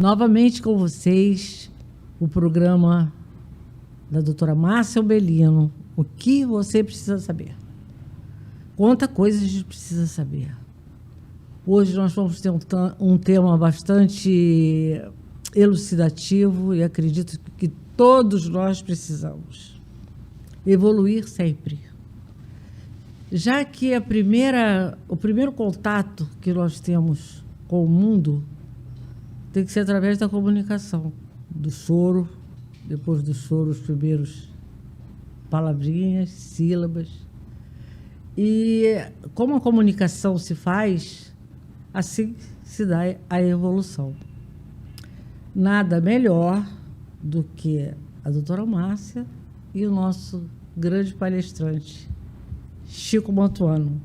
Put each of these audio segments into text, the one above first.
Novamente com vocês, o programa da doutora Márcia Umbelino. O que você precisa saber? Quanta coisa a gente precisa saber. Hoje nós vamos ter um tema bastante elucidativo e acredito que todos nós precisamos evoluir sempre. Já que o primeiro contato que nós temos com o mundo tem que ser através da comunicação, do choro, depois do choro, os primeiros palavrinhas, sílabas. E como a comunicação se faz, assim se dá a evolução. Nada melhor do que a doutora Márcia e o nosso grande palestrante, Chico Mantuano.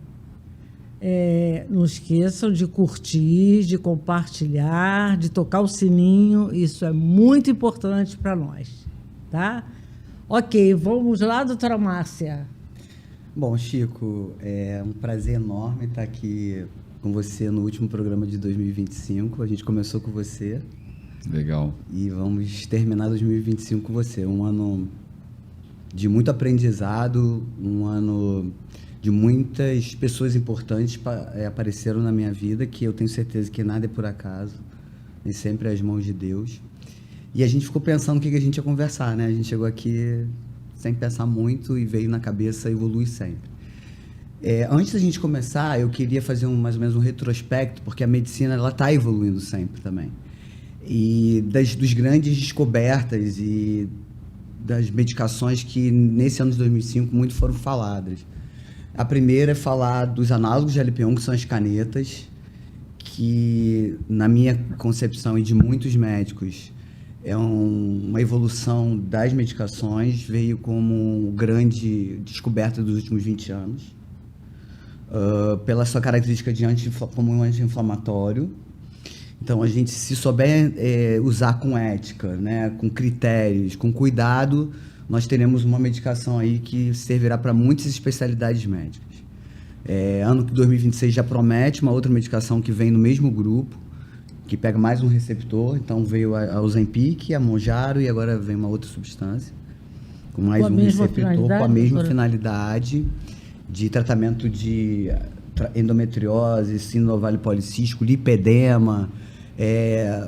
Não esqueçam de curtir, de compartilhar, de tocar o sininho. Isso é muito importante para nós, tá? Ok, vamos lá, doutora Márcia. Bom, Chico, é um prazer enorme estar aqui com você no último programa de 2025. A gente começou com você. Legal. E vamos terminar 2025 com você. Um ano de muito aprendizado, um ano de muitas pessoas importantes apareceram na minha vida, que eu tenho certeza que nada é por acaso, e sempre é as mãos de Deus. E a gente ficou pensando o que a gente ia conversar, né? A gente chegou aqui sem pensar muito e veio na cabeça Evolui Sempre. Antes da gente começar, eu queria fazer mais ou menos um retrospecto, porque a medicina está evoluindo sempre também. E dos grandes descobertas e das medicações que nesse ano de 2005 muito foram faladas. A primeira é falar dos análogos de LP1, que são as canetas, que na minha concepção e de muitos médicos é uma evolução das medicações, veio como grande descoberta dos últimos 20 anos, pela sua característica como um anti-inflamatório. Então, a gente, se souber usar com ética, né, com critérios, com cuidado, nós teremos uma medicação aí que servirá para muitas especialidades médicas. Ano de 2026 já promete uma outra medicação que vem no mesmo grupo, que pega mais um receptor. Então, veio a Ozempic, a Mounjaro, e agora vem uma outra substância, com mais um receptor, com a mesma finalidade de tratamento de endometriose, síndrome ovário policístico, lipedema,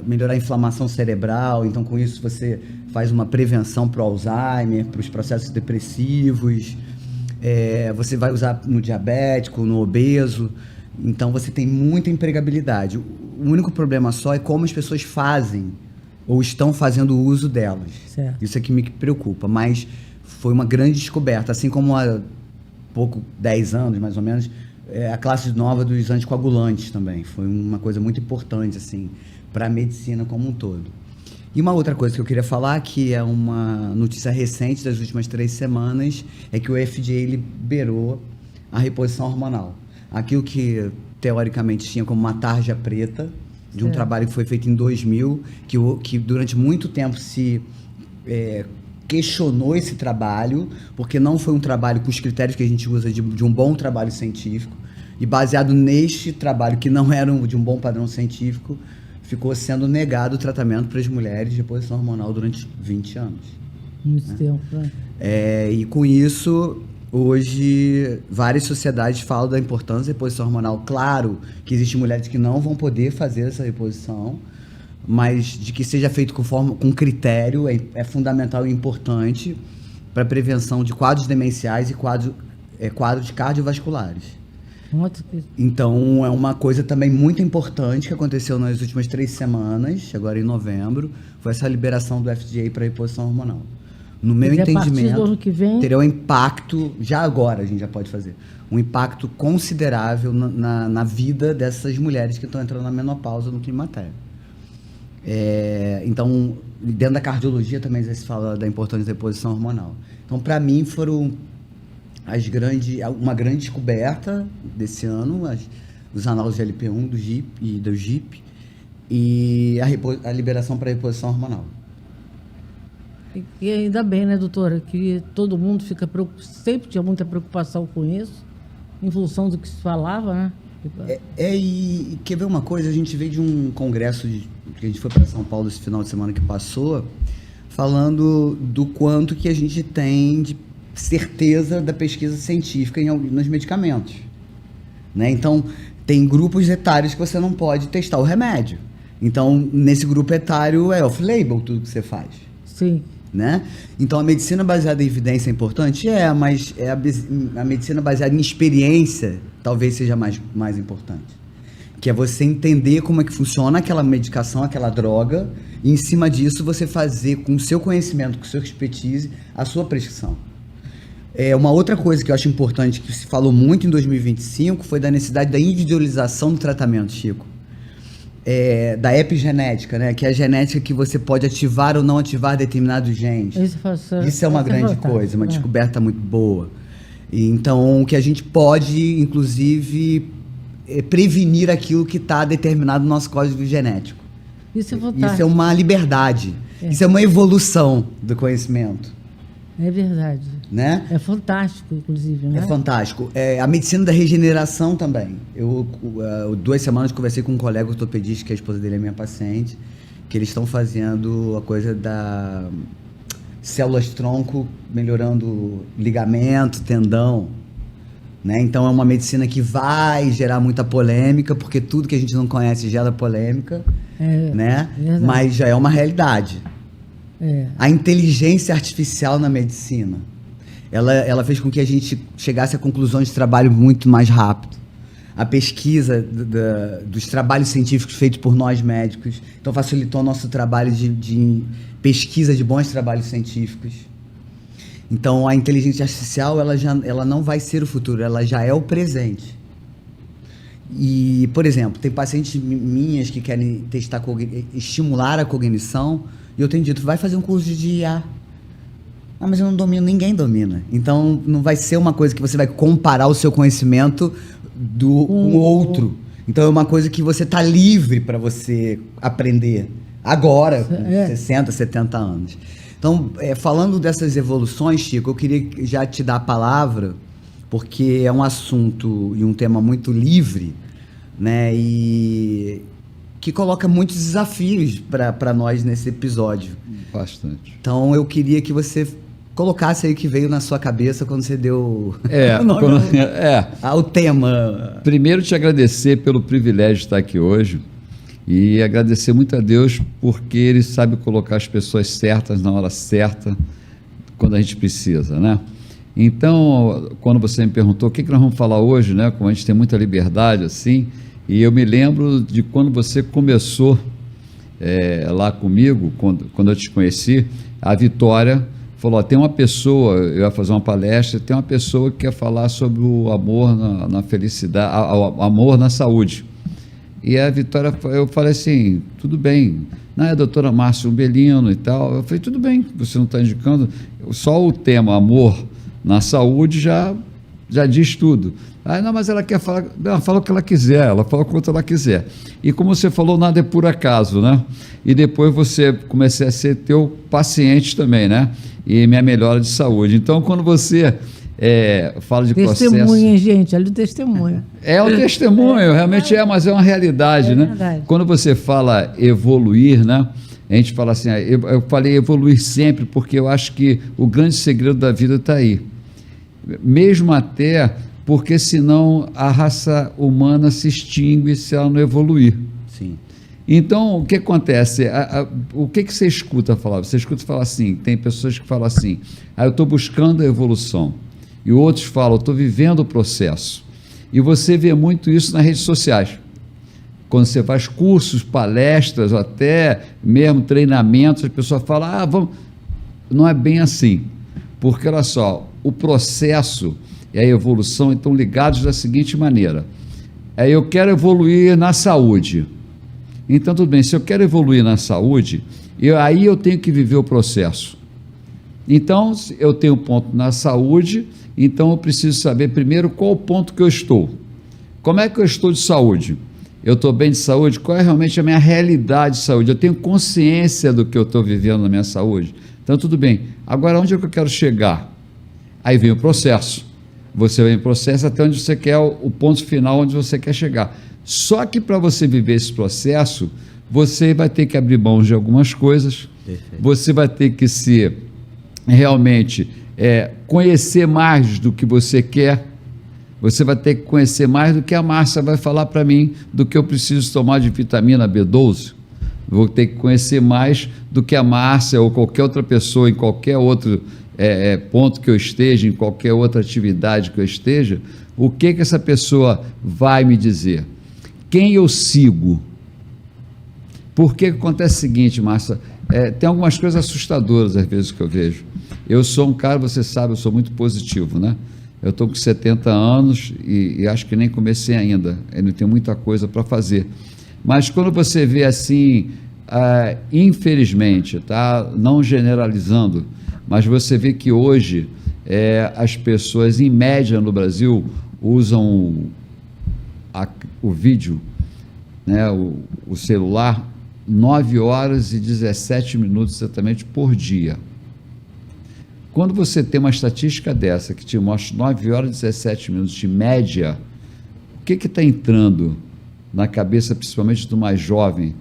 melhorar a inflamação cerebral. Então, com isso, você faz uma prevenção para o Alzheimer, para os processos depressivos. Você vai usar no diabético, no obeso. Então, você tem muita empregabilidade. O único problema só é como as pessoas fazem ou estão fazendo uso delas. Certo. Isso é que me preocupa. Mas foi uma grande descoberta. Assim como há 10 anos, mais ou menos, a classe nova dos anticoagulantes também. Foi uma coisa muito importante, assim, para a medicina como um todo. E uma outra coisa que eu queria falar, que é uma notícia recente das últimas 3 semanas, é que o FDA liberou a reposição hormonal. Aquilo que, teoricamente, tinha como uma tarja preta, de um trabalho que foi feito em 2000, que durante muito tempo se questionou esse trabalho, porque não foi um trabalho com os critérios que a gente usa de um bom trabalho científico, e baseado neste trabalho que não era de um bom padrão científico, ficou sendo negado o tratamento para as mulheres de reposição hormonal durante 20 anos. Muito tempo, né? E com isso, hoje, várias sociedades falam da importância da reposição hormonal. Claro que existem mulheres que não vão poder fazer essa reposição, mas de que seja feito com critério é fundamental e importante para a prevenção de quadros demenciais e quadros cardiovasculares. Então, é uma coisa também muito importante que aconteceu nas últimas 3 semanas, agora em novembro, foi essa liberação do FDA para a reposição hormonal. No meu entendimento, do ano que vem, teria um impacto, já agora a gente já pode fazer, um impacto considerável na vida dessas mulheres que estão entrando na menopausa, no climatério. Então, dentro da cardiologia também já se fala da importância da reposição hormonal. Então, para mim, foram uma grande descoberta desse ano, os análogos de LP1, do GIP, e a liberação para a reposição hormonal. E ainda bem, né, doutora, que todo mundo sempre tinha muita preocupação com isso, em função do que se falava, né? E quer ver uma coisa? A gente veio de um congresso porque a gente foi para São Paulo esse final de semana que passou, falando do quanto que a gente tem de certeza da pesquisa científica nos medicamentos, né? Então, tem grupos etários que você não pode testar o remédio. Então, nesse grupo etário é off-label tudo que você faz. Sim. Né? Então, a medicina baseada em evidência é importante? mas a medicina baseada em experiência talvez seja mais importante. Que é você entender como é que funciona aquela medicação, aquela droga, e em cima disso você fazer com o seu conhecimento, com o seu expertise, a sua prescrição. Uma outra coisa que eu acho importante, que se falou muito em 2025, foi da necessidade da individualização do tratamento, Chico. Da epigenética, né? Que é a genética que você pode ativar ou não ativar determinados genes. Isso é uma grande coisa, uma descoberta muito boa. Então, que a gente pode, inclusive, prevenir aquilo que está determinado no nosso código genético. Isso é fantástico. Isso é uma liberdade. Isso é uma evolução do conhecimento. É verdade. Né? É fantástico, inclusive, né? É fantástico. A medicina da regeneração também. Eu 2 semanas conversei com um colega ortopedista, que a esposa dele é minha paciente, que eles estão fazendo a coisa da células-tronco, melhorando ligamento, tendão. Né? Então é uma medicina que vai gerar muita polêmica, porque tudo que a gente não conhece gera polêmica, né? Mas já é uma realidade. A inteligência artificial na medicina, ela fez com que a gente chegasse a conclusões de trabalho muito mais rápido. A pesquisa dos trabalhos científicos feitos por nós médicos, então facilitou o nosso trabalho de pesquisa de bons trabalhos científicos. Então a inteligência artificial ela não vai ser o futuro, ela já é o presente. E, por exemplo, tem pacientes minhas que querem estimular a cognição, e eu tenho dito, vai fazer um curso de IA. Mas eu não domino, ninguém domina. Então, não vai ser uma coisa que você vai comparar o seu conhecimento com o outro. Então, é uma coisa que você está livre para você aprender agora, com 60, 70 anos. Então, falando dessas evoluções, Chico, eu queria já te dar a palavra, porque é um assunto e um tema muito livre, né? E que coloca muitos desafios para nós nesse episódio. Bastante. Então, eu queria que você colocasse aí o que veio na sua cabeça quando você deu o tema. Primeiro, te agradecer pelo privilégio de estar aqui hoje e agradecer muito a Deus porque Ele sabe colocar as pessoas certas na hora certa, quando a gente precisa, né? Então, quando você me perguntou o que nós vamos falar hoje, né? Como a gente tem muita liberdade, assim, e eu me lembro de quando você começou lá comigo, quando eu te conheci, a Vitória falou, tem uma pessoa, eu ia fazer uma palestra, tem uma pessoa que quer falar sobre o amor na felicidade, o amor na saúde. E a Vitória, eu falei assim, tudo bem, não é a doutora Márcia Umbelino e tal, eu falei, tudo bem, você não está indicando, só o tema amor na saúde já diz tudo. Não, mas ela quer falar, ela fala o que ela quiser, ela fala o quanto ela quiser. E como você falou, nada é por acaso, né? E depois você comecei a ser teu paciente também, né? E minha melhora de saúde. Então, quando você fala de processo... Testemunha, gente, olha o testemunho. É o testemunho, realmente mas é uma realidade, né? Verdade. Quando você fala evoluir, né? A gente fala assim, eu falei evoluir sempre, porque eu acho que o grande segredo da vida está aí. Mesmo até porque senão a raça humana se extingue se ela não evoluir. Sim. Então, o que acontece? O que você escuta falar? Você escuta falar assim, tem pessoas que falam assim, eu estou buscando a evolução, e outros falam, eu estou vivendo o processo. E você vê muito isso nas redes sociais. Quando você faz cursos, palestras, ou até mesmo treinamentos, a pessoa fala, vamos... Não é bem assim, porque olha só, o processo e a evolução estão ligados da seguinte maneira, eu quero evoluir na saúde, então tudo bem, se eu quero evoluir na saúde, aí eu tenho que viver o processo. Então, eu tenho um ponto na saúde, então eu preciso saber primeiro qual o ponto que eu estou, como é que eu estou de saúde, eu estou bem de saúde, qual é realmente a minha realidade de saúde, eu tenho consciência do que eu estou vivendo na minha saúde, então tudo bem, agora onde é que eu quero chegar? Aí vem o processo, você vem o processo até onde você quer, o ponto final onde você quer chegar. Só que para você viver esse processo, você vai ter que abrir mão de algumas coisas, Perfeito. você vai ter que se realmente conhecer mais do que você quer, você vai ter que conhecer mais do que a Márcia vai falar para mim, do que eu preciso tomar de vitamina B12. Vou ter que conhecer mais do que a Márcia ou qualquer outra pessoa, em qualquer outro ponto que eu esteja, em qualquer outra atividade que eu esteja, o que essa pessoa vai me dizer? Quem eu sigo? Porque acontece o seguinte, Márcia, tem algumas coisas assustadoras às vezes que eu vejo. Eu sou um cara, você sabe, eu sou muito positivo, né? Eu estou com 70 anos e acho que nem comecei ainda, ainda tenho muita coisa para fazer. Mas quando você vê assim, infelizmente, tá? Não generalizando, mas você vê que hoje as pessoas, em média no Brasil, usam o vídeo, né? o celular, 9 horas e 17 minutos exatamente por dia. Quando você tem uma estatística dessa, que te mostra 9 horas e 17 minutos de média, o que está entrando na cabeça, principalmente do mais jovem?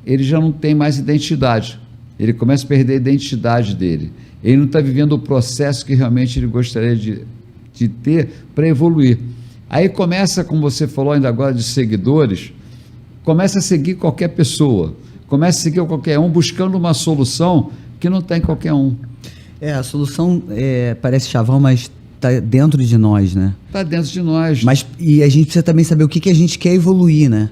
Ele já não tem mais identidade, ele começa a perder a identidade dele, ele não está vivendo o processo que realmente ele gostaria de ter para evoluir. Aí começa, como você falou ainda agora, de seguidores, começa a seguir qualquer pessoa, começa a seguir qualquer um, buscando uma solução que não tem qualquer um. A solução parece chavão, mas está dentro de nós, né? Está dentro de nós. E a gente precisa também saber o que a gente quer evoluir, né?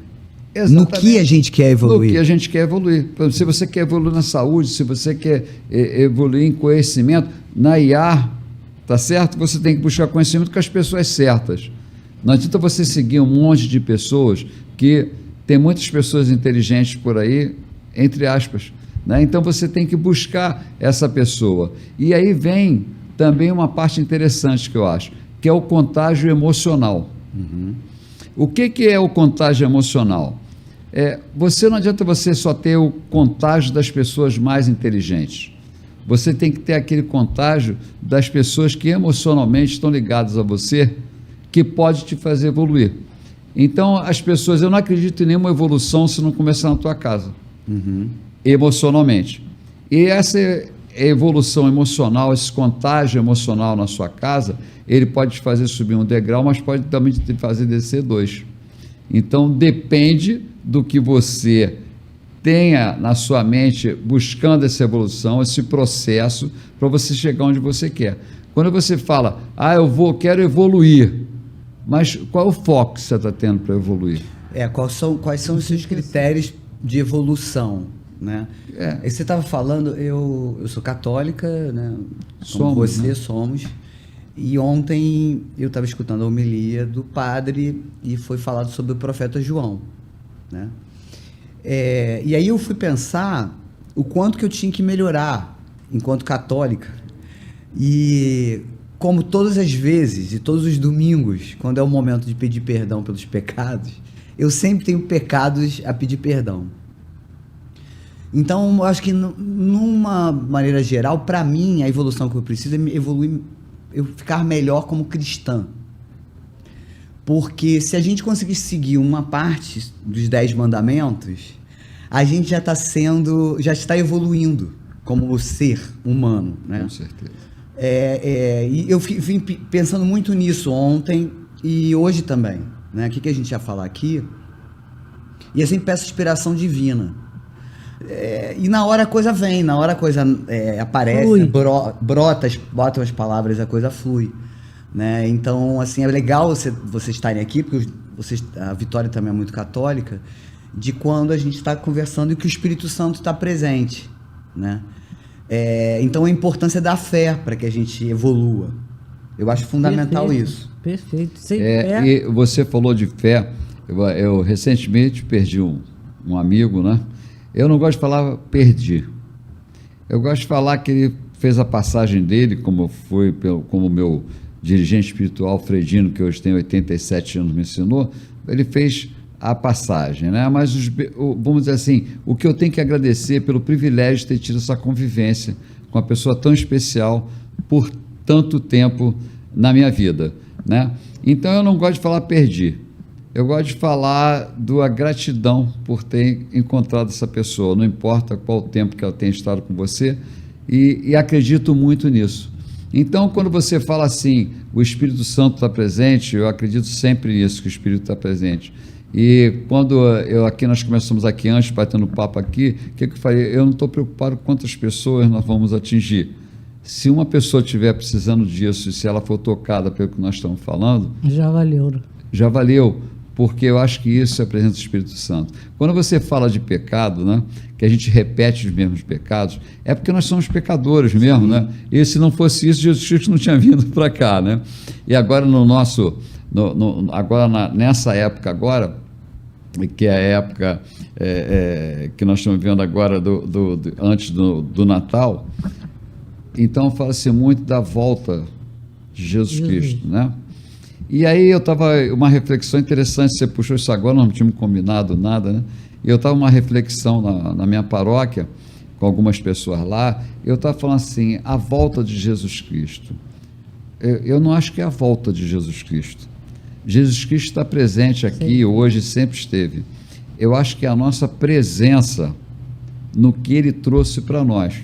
Exatamente. No que a gente quer evoluir. No que a gente quer evoluir. Se você quer evoluir na saúde, se você quer evoluir em conhecimento, na IA, tá certo? Você tem que buscar conhecimento com as pessoas certas. Não adianta você seguir um monte de pessoas, que tem muitas pessoas inteligentes por aí, entre aspas, né? Então você tem que buscar essa pessoa. E aí vem também uma parte interessante que eu acho, que é o contágio emocional. Uhum. O que é o contágio emocional? Você não adianta você só ter o contágio das pessoas mais inteligentes. Você tem que ter aquele contágio das pessoas que emocionalmente estão ligadas a você, que pode te fazer evoluir. Então, as pessoas, eu não acredito em nenhuma evolução se não começar na tua casa, emocionalmente. E essa evolução emocional, esse contágio emocional na sua casa, ele pode te fazer subir um degrau, mas pode também te fazer descer 2. Então, depende do que você tenha na sua mente, buscando essa evolução, esse processo, para você chegar onde você quer. Quando você fala, quero evoluir, mas qual é o foco que você está tendo para evoluir? Quais são os seus critérios de evolução, né? E você estava falando, eu sou católica, né? Somos. E ontem eu estava escutando a homilia do padre e foi falado sobre o profeta João, né? E aí eu fui pensar o quanto que eu tinha que melhorar enquanto católica. E como todas as vezes e todos os domingos, quando é o momento de pedir perdão pelos pecados, eu sempre tenho pecados a pedir perdão. Então, eu acho que numa maneira geral, para mim, a evolução que eu preciso é evoluir, eu ficar melhor como cristã. Porque se a gente conseguir seguir uma parte dos 10 mandamentos, a gente já está evoluindo como ser humano, né? Com certeza. E eu vim pensando muito nisso ontem e hoje também, né? O que a gente ia falar aqui? E eu sempre peço inspiração divina. E na hora a coisa vem, na hora a coisa aparece, bota as palavras, a coisa flui, né? Então, assim, é legal vocês estarem aqui, porque a Vitória também é muito católica, de quando a gente está conversando e que o Espírito Santo está presente, né? Então, a importância da fé para que a gente evolua. Eu acho fundamental isso. Perfeito. E você falou de fé. Eu recentemente perdi um amigo, né? Eu não gosto de falar perdi. Eu gosto de falar que ele fez a passagem dele, como meu dirigente espiritual, Fredino, que hoje tem 87 anos, me ensinou. Ele fez a passagem, né? Mas vamos dizer assim, o que eu tenho que agradecer pelo privilégio de ter tido essa convivência com uma pessoa tão especial por tanto tempo na minha vida, né? Então eu não gosto de falar perdi. Eu gosto de falar da gratidão por ter encontrado essa pessoa, não importa qual tempo que ela tenha estado com você, e acredito muito nisso. Então, quando você fala assim, o Espírito Santo está presente, eu acredito sempre nisso, que o Espírito está presente. E quando nós começamos aqui antes, batendo papo aqui, o que eu falei? Eu não estou preocupado com quantas pessoas nós vamos atingir. Se uma pessoa estiver precisando disso, se ela for tocada pelo que nós estamos falando, Já valeu. já valeu, porque eu acho que isso é a presença do Espírito Santo. Quando você fala de pecado, né, que a gente repete os mesmos pecados, é porque nós somos pecadores mesmo, né? E se não fosse isso, Jesus Cristo não tinha vindo para cá, né? E agora nessa época agora, que é a época que nós estamos vivendo agora antes do Natal, então fala-se muito da volta de Jesus Cristo, né? E aí uma reflexão interessante, você puxou isso agora, nós não tínhamos combinado nada, né? E eu estava uma reflexão na minha paróquia, com algumas pessoas lá, eu estava falando assim, a volta de Jesus Cristo. Eu não acho que é a volta de Jesus Cristo. Jesus Cristo está presente aqui, sim, hoje, sempre esteve. Eu acho que é a nossa presença no que Ele trouxe para nós.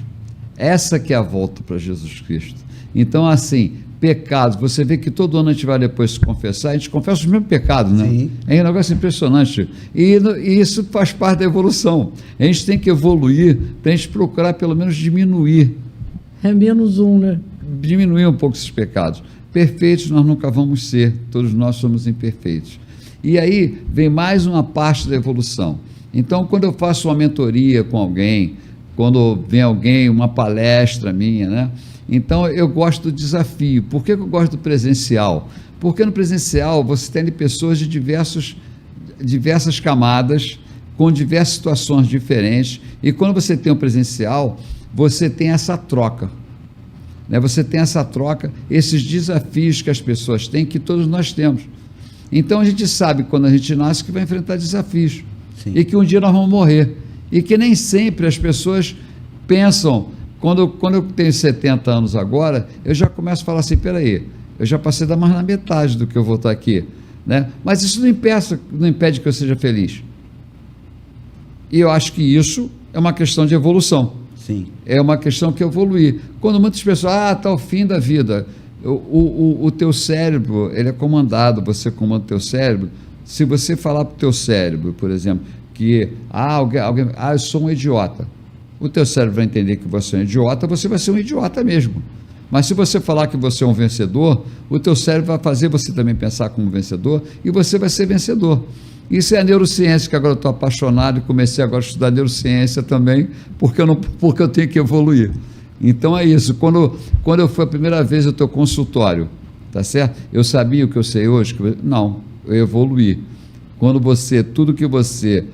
Essa que é a volta para Jesus Cristo. Então, assim, pecados, você vê que todo ano a gente vai depois se confessar, a gente confessa os mesmos pecados, né? Sim. É um negócio impressionante. E isso faz parte da evolução. A gente tem que evoluir para a gente procurar pelo menos diminuir. É menos um, né? Diminuir um pouco esses pecados. Perfeitos nós nunca vamos ser, todos nós somos imperfeitos. E aí vem mais uma parte da evolução. Então, quando eu faço uma mentoria com alguém, quando vem alguém, uma palestra minha, né? Então, eu gosto do desafio. Por que eu gosto do presencial? Porque no presencial você tem pessoas de diversas camadas, com diversas situações diferentes, e quando você tem o presencial, você tem essa troca. Né? Você tem essa troca, esses desafios que as pessoas têm, que todos nós temos. Então, a gente sabe, quando a gente nasce, que vai enfrentar desafios. Sim. E que um dia nós vamos morrer. E que nem sempre as pessoas pensam... Quando eu tenho 70 anos agora, eu já começo a falar assim, peraí, eu já passei da mais na metade do que eu vou estar aqui, né? Mas isso não impede que eu seja feliz. E eu acho que isso é uma questão de evolução. Sim. É uma questão que evoluir. Quando muitas pessoas, está o fim da vida, o teu cérebro, ele é comandado, você comanda o teu cérebro. Se você falar para o teu cérebro, por exemplo, que, eu sou um idiota, o teu cérebro vai entender que você é um idiota, você vai ser um idiota mesmo. Mas se você falar que você é um vencedor, o teu cérebro vai fazer você também pensar como vencedor e você vai ser vencedor. Isso é a neurociência, que agora eu estou apaixonado e comecei agora a estudar neurociência também, porque eu tenho que evoluir. Então é isso. Quando eu fui a primeira vez no teu consultório, tá certo? Eu sabia o que eu sei hoje? Não, eu evoluí. Quando tudo que você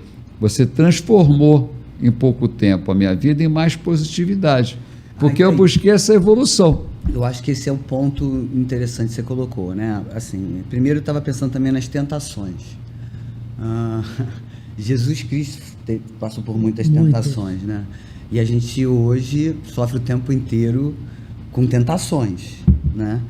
transformou em pouco tempo a minha vida em mais positividade, porque eu busquei essa evolução. Eu acho que esse é o ponto interessante que você colocou, né? Assim, primeiro eu estava pensando também nas tentações. Jesus Cristo passou por muitas tentações, né? E a gente hoje sofre o tempo inteiro com tentações, né?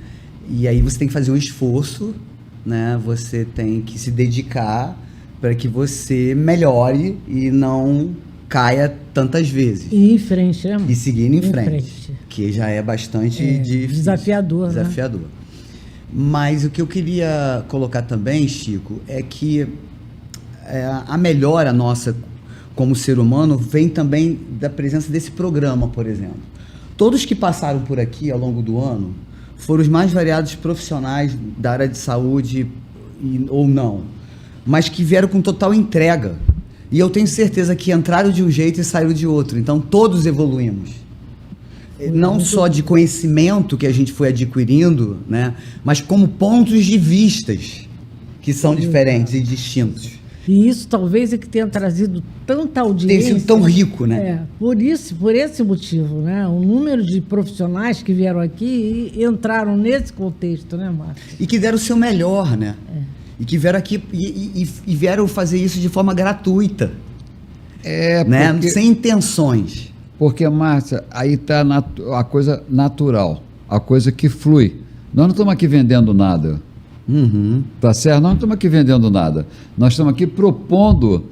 E aí você tem que fazer um esforço, né? Você tem que se dedicar para que você melhore e não caia tantas vezes. E ir em frente, né? E seguir em frente, que já é bastante difícil, desafiador. Desafiador. Né? Mas o que eu queria colocar também, Chico, é que a melhora nossa como ser humano vem também da presença desse programa, por exemplo. Todos que passaram por aqui ao longo do ano foram os mais variados profissionais da área de saúde ou não, mas que vieram com total entrega. E eu tenho certeza que entraram de um jeito e saíram de outro. Então, todos evoluímos. Não só de conhecimento que a gente foi adquirindo, né, mas como pontos de vistas que são diferentes e distintos. E isso talvez é que tenha trazido tanta audiência. Tem sido tão rico, né? Por esse motivo, né? O número de profissionais que vieram aqui e entraram nesse contexto, né, Márcio? E que deram o seu melhor, né? E que vieram aqui e vieram fazer isso de forma gratuita. Né? Sem intenções. Porque, Márcia, aí está a coisa natural, a coisa que flui. Nós não estamos aqui vendendo nada. Uhum. Tá certo? Nós não estamos aqui vendendo nada. Nós estamos aqui propondo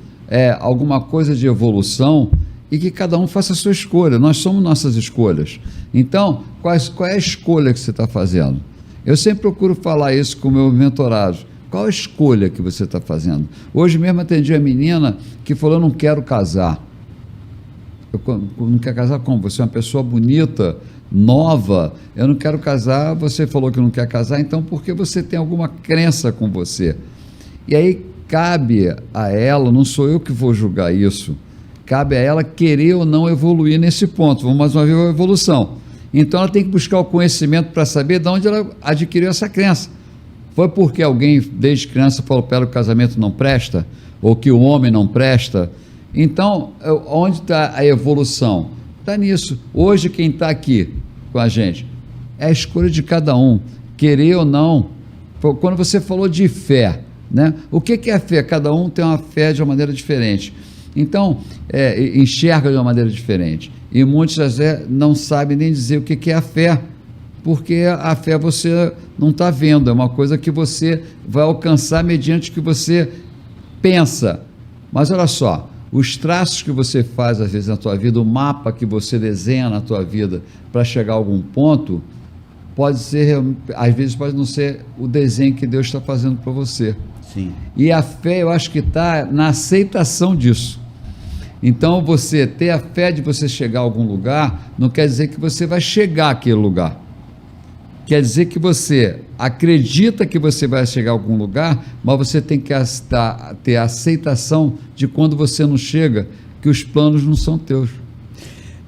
alguma coisa de evolução e que cada um faça a sua escolha. Nós somos nossas escolhas. Então, qual é a escolha que você está fazendo? Eu sempre procuro falar isso com meus mentorados. Qual a escolha que você está fazendo? Hoje mesmo atendi a menina que falou: eu não quero casar. Eu não quero casar como? Você é uma pessoa bonita, nova, eu não quero casar. Você falou que não quer casar, então porque você tem alguma crença com você. E aí cabe a ela, não sou eu que vou julgar isso, cabe a ela querer ou não evoluir nesse ponto. Vamos mais uma vez a evolução. Então ela tem que buscar o conhecimento para saber de onde ela adquiriu essa crença. Foi porque alguém desde criança falou para ela que o casamento não presta, ou que o homem não presta? Então, onde está a evolução? Está nisso. Hoje quem está aqui com a gente é a escolha de cada um, querer ou não. Quando você falou de fé, né? O que é a fé? Cada um tem uma fé de uma maneira diferente. Então, enxerga de uma maneira diferente. E muitos às vezes não sabem nem dizer o que é a fé, porque a fé você não está vendo, é uma coisa que você vai alcançar mediante o que você pensa. Mas olha só, os traços que você faz às vezes na tua vida, o mapa que você desenha na tua vida para chegar a algum ponto, pode ser, às vezes pode não ser o desenho que Deus está fazendo para você. Sim. E a fé, eu acho que está na aceitação disso. Então, você ter a fé de você chegar a algum lugar, não quer dizer que você vai chegar àquele lugar. Quer dizer que você acredita que você vai chegar a algum lugar, mas você tem que ter a aceitação de quando você não chega, que os planos não são teus.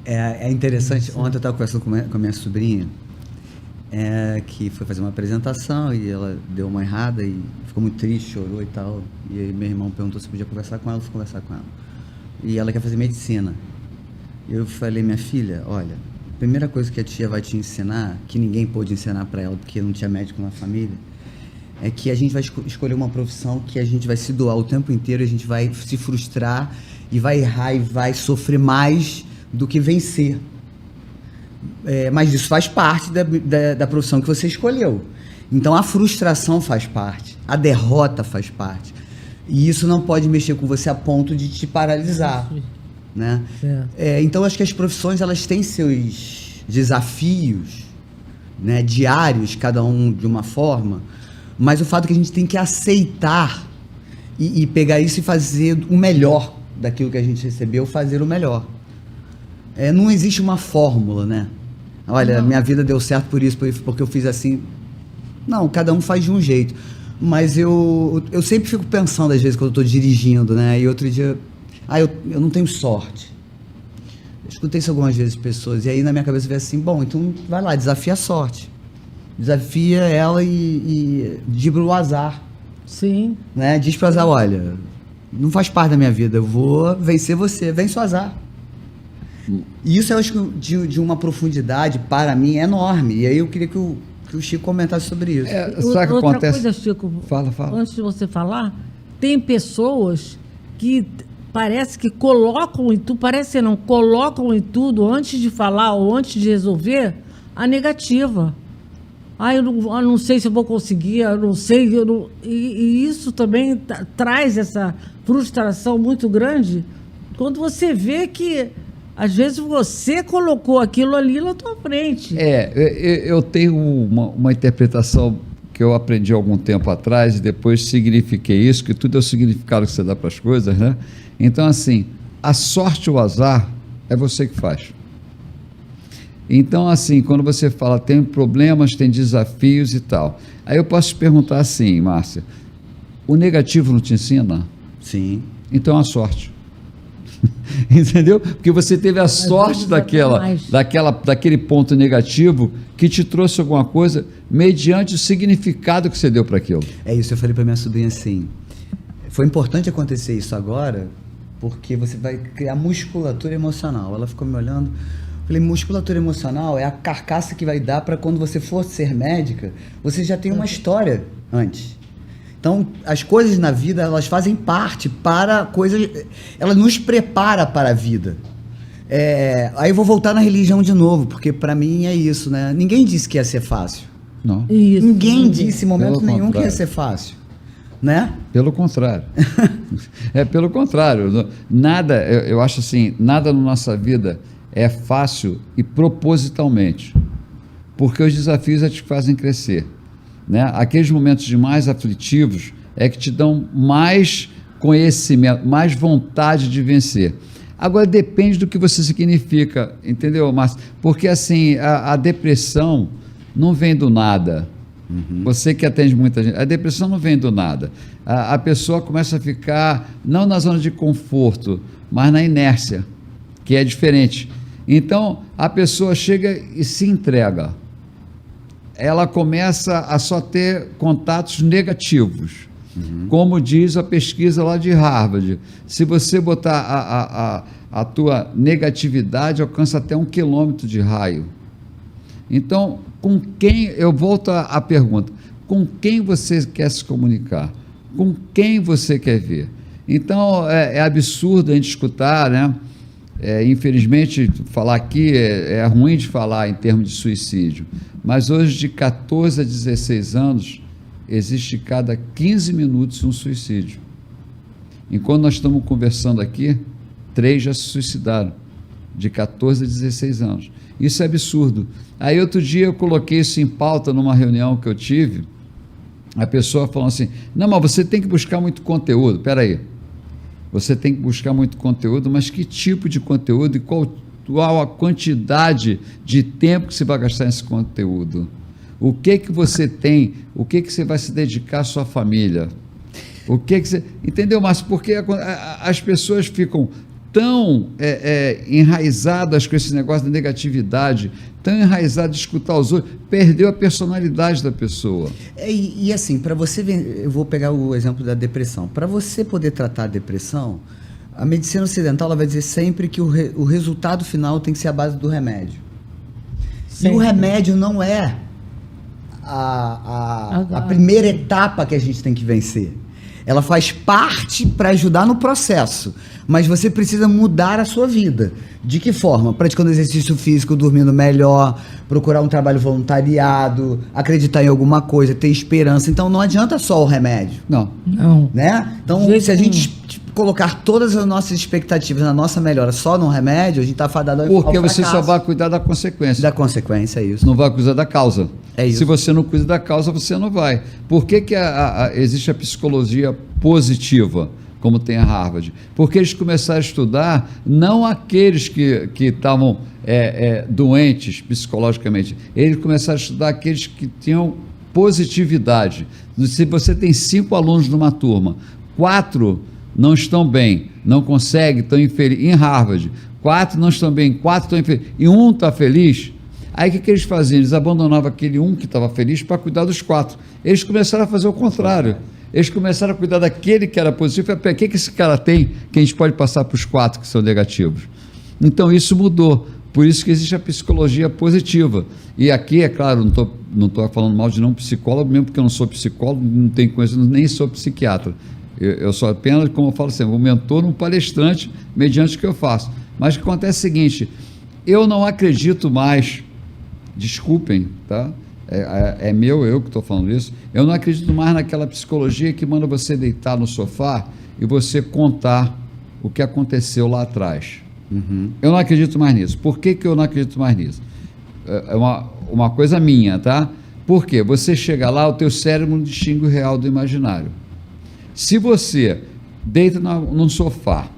É interessante, ontem eu estava conversando com a minha sobrinha, que foi fazer uma apresentação e ela deu uma errada e ficou muito triste, chorou e tal. E aí meu irmão perguntou se podia conversar com ela, eu fui conversar com ela. E ela quer fazer medicina. Eu falei: minha filha, olha, a primeira coisa que a tia vai te ensinar, que ninguém pôde ensinar para ela porque não tinha médico na família, é que a gente vai escolher uma profissão que a gente vai se doar o tempo inteiro, a gente vai se frustrar e vai errar e vai sofrer mais do que vencer. Mas isso faz parte da profissão que você escolheu. Então a frustração faz parte, a derrota faz parte. E isso não pode mexer com você a ponto de te paralisar, né? Então acho que as profissões, elas têm seus desafios, né, diários, cada um de uma forma, mas o fato é que a gente tem que aceitar e pegar isso e fazer o melhor daquilo que a gente recebeu, fazer o melhor. Não existe uma fórmula, né? Olha, minha vida deu certo por isso, porque eu fiz assim. Não, cada um faz de um jeito. Mas eu sempre fico pensando, às vezes, quando eu estou dirigindo, né? E outro dia, eu não tenho sorte. Eu escutei isso algumas vezes de pessoas, e aí na minha cabeça veio assim: bom, então vai lá, desafia a sorte. Desafia ela e dibra o azar. Sim. Né? Diz para o azar: olha, não faz parte da minha vida, eu vou vencer você, vence o azar. E isso eu acho que de uma profundidade, para mim, enorme. E aí eu queria que o Chico comentasse sobre isso. Sabe o que acontece? Coisa, Chico, fala. Antes de você falar, tem pessoas que parece que colocam em tudo, parece não, colocam em tudo, antes de falar ou antes de resolver, a negativa. Eu não sei se eu vou conseguir, eu não sei. E isso também traz essa frustração muito grande quando você vê que às vezes você colocou aquilo ali na tua frente. Eu tenho uma interpretação que eu aprendi há algum tempo atrás e depois signifiquei isso, que tudo é o significado que você dá para as coisas, né? Então, assim, a sorte ou o azar é você que faz. Então, assim, quando você fala tem problemas, tem desafios e tal, aí eu posso te perguntar assim, Márcia, o negativo não te ensina? Sim. Então, a sorte. Entendeu? Porque você teve a sorte daquele ponto negativo que te trouxe alguma coisa mediante o significado que você deu para aquilo. É isso, eu falei para minha sobrinha assim: foi importante acontecer isso agora, porque você vai criar musculatura emocional. Ela ficou me olhando, falei: musculatura emocional é a carcaça que vai dar para quando você for ser médica, você já tem uma história antes. Então, as coisas na vida, elas fazem parte para coisas... Ela nos prepara para a vida. Aí eu vou voltar na religião de novo, porque para mim é isso, né? Ninguém disse que ia ser fácil. Não. Isso. Ninguém disse em momento Pelo nenhum que ia contrário. ser fácil, né? Pelo contrário. Pelo contrário. Nada, eu acho assim, nada na nossa vida é fácil e propositalmente. Porque os desafios é que te fazem crescer. Né? Aqueles momentos de mais aflitivos é que te dão mais conhecimento, mais vontade de vencer. Agora depende do que você significa, entendeu, Márcio? Porque assim, a depressão não vem do nada. Você que atende muita gente, a depressão não vem do nada. A pessoa começa a ficar, não na zona de conforto, mas na inércia, que é diferente. Então, a pessoa chega e se entrega. Ela começa a só ter contatos negativos. Como diz a pesquisa lá de Harvard, se você botar a tua negatividade, alcança até 1 quilômetro de raio. Então, com quem, eu volto à pergunta, com quem você quer se comunicar? Com quem você quer ver? Então, é absurdo a gente escutar, né? Infelizmente, falar aqui é ruim de falar em termos de suicídio, mas hoje, de 14 a 16 anos, existe cada 15 minutos um suicídio. Enquanto nós estamos conversando aqui, 3 já se suicidaram, de 14 a 16 anos. Isso é absurdo. Aí outro dia eu coloquei isso em pauta numa reunião que eu tive, a pessoa falou assim, não, mas você tem que buscar muito conteúdo. Espera aí, você tem que buscar muito conteúdo, mas que tipo de conteúdo e qual a quantidade de tempo que você vai gastar nesse conteúdo? O que você tem, o que você vai se dedicar à sua família? O que você... Entendeu, Márcio? Porque as pessoas ficam tão enraizadas com esse negócio da negatividade, tão enraizadas de escutar os outros, perdeu a personalidade da pessoa. E assim, para você ver, eu vou pegar o exemplo da depressão. Para você poder tratar a depressão, a medicina ocidental ela vai dizer sempre que o resultado final tem que ser a base do remédio. Sempre. E o remédio não é a primeira etapa que a gente tem que vencer. Ela faz parte para ajudar no processo, mas você precisa mudar a sua vida. De que forma? Praticando exercício físico, dormindo melhor, procurar um trabalho voluntariado, acreditar em alguma coisa, ter esperança. Então não adianta só o remédio. Não. Né? Então, se a gente colocar todas as nossas expectativas na nossa melhora só no remédio, a gente está fadado ao fracasso. Porque você só vai cuidar da consequência. Da consequência, é isso. Não vai cuidar da causa. É isso. Se você não cuida da causa, você não vai. Por que existe a psicologia positiva, como tem a Harvard? Porque eles começaram a estudar não aqueles que estavam doentes psicologicamente, eles começaram a estudar aqueles que tinham positividade. Se você tem 5 alunos numa turma, 4 não estão bem, não conseguem, estão infelizes, em Harvard, 4 não estão bem, 4 estão infelizes, e 1 está feliz. Aí o que eles faziam? Eles abandonavam aquele 1 que estava feliz para cuidar dos 4. Eles começaram a fazer o contrário. Eles começaram a cuidar daquele que era positivo. O que esse cara tem que a gente pode passar para os 4 que são negativos? Então isso mudou. Por isso que existe a psicologia positiva. E aqui, é claro, não estou falando mal de não psicólogo, mesmo porque eu não sou psicólogo, não tenho conhecimento, nem sou psiquiatra. Eu sou apenas, como eu falo sempre, um mentor, um palestrante, mediante o que eu faço. Mas o que acontece é o seguinte, eu não acredito mais, desculpem, tá? Eu que estou falando isso, eu não acredito mais naquela psicologia que manda você deitar no sofá e você contar o que aconteceu lá atrás. Eu não acredito mais nisso. Por que eu não acredito mais nisso? É uma coisa minha, tá? Por quê? Você chega lá, o teu cérebro não distingue o real do imaginário. Se você deita num sofá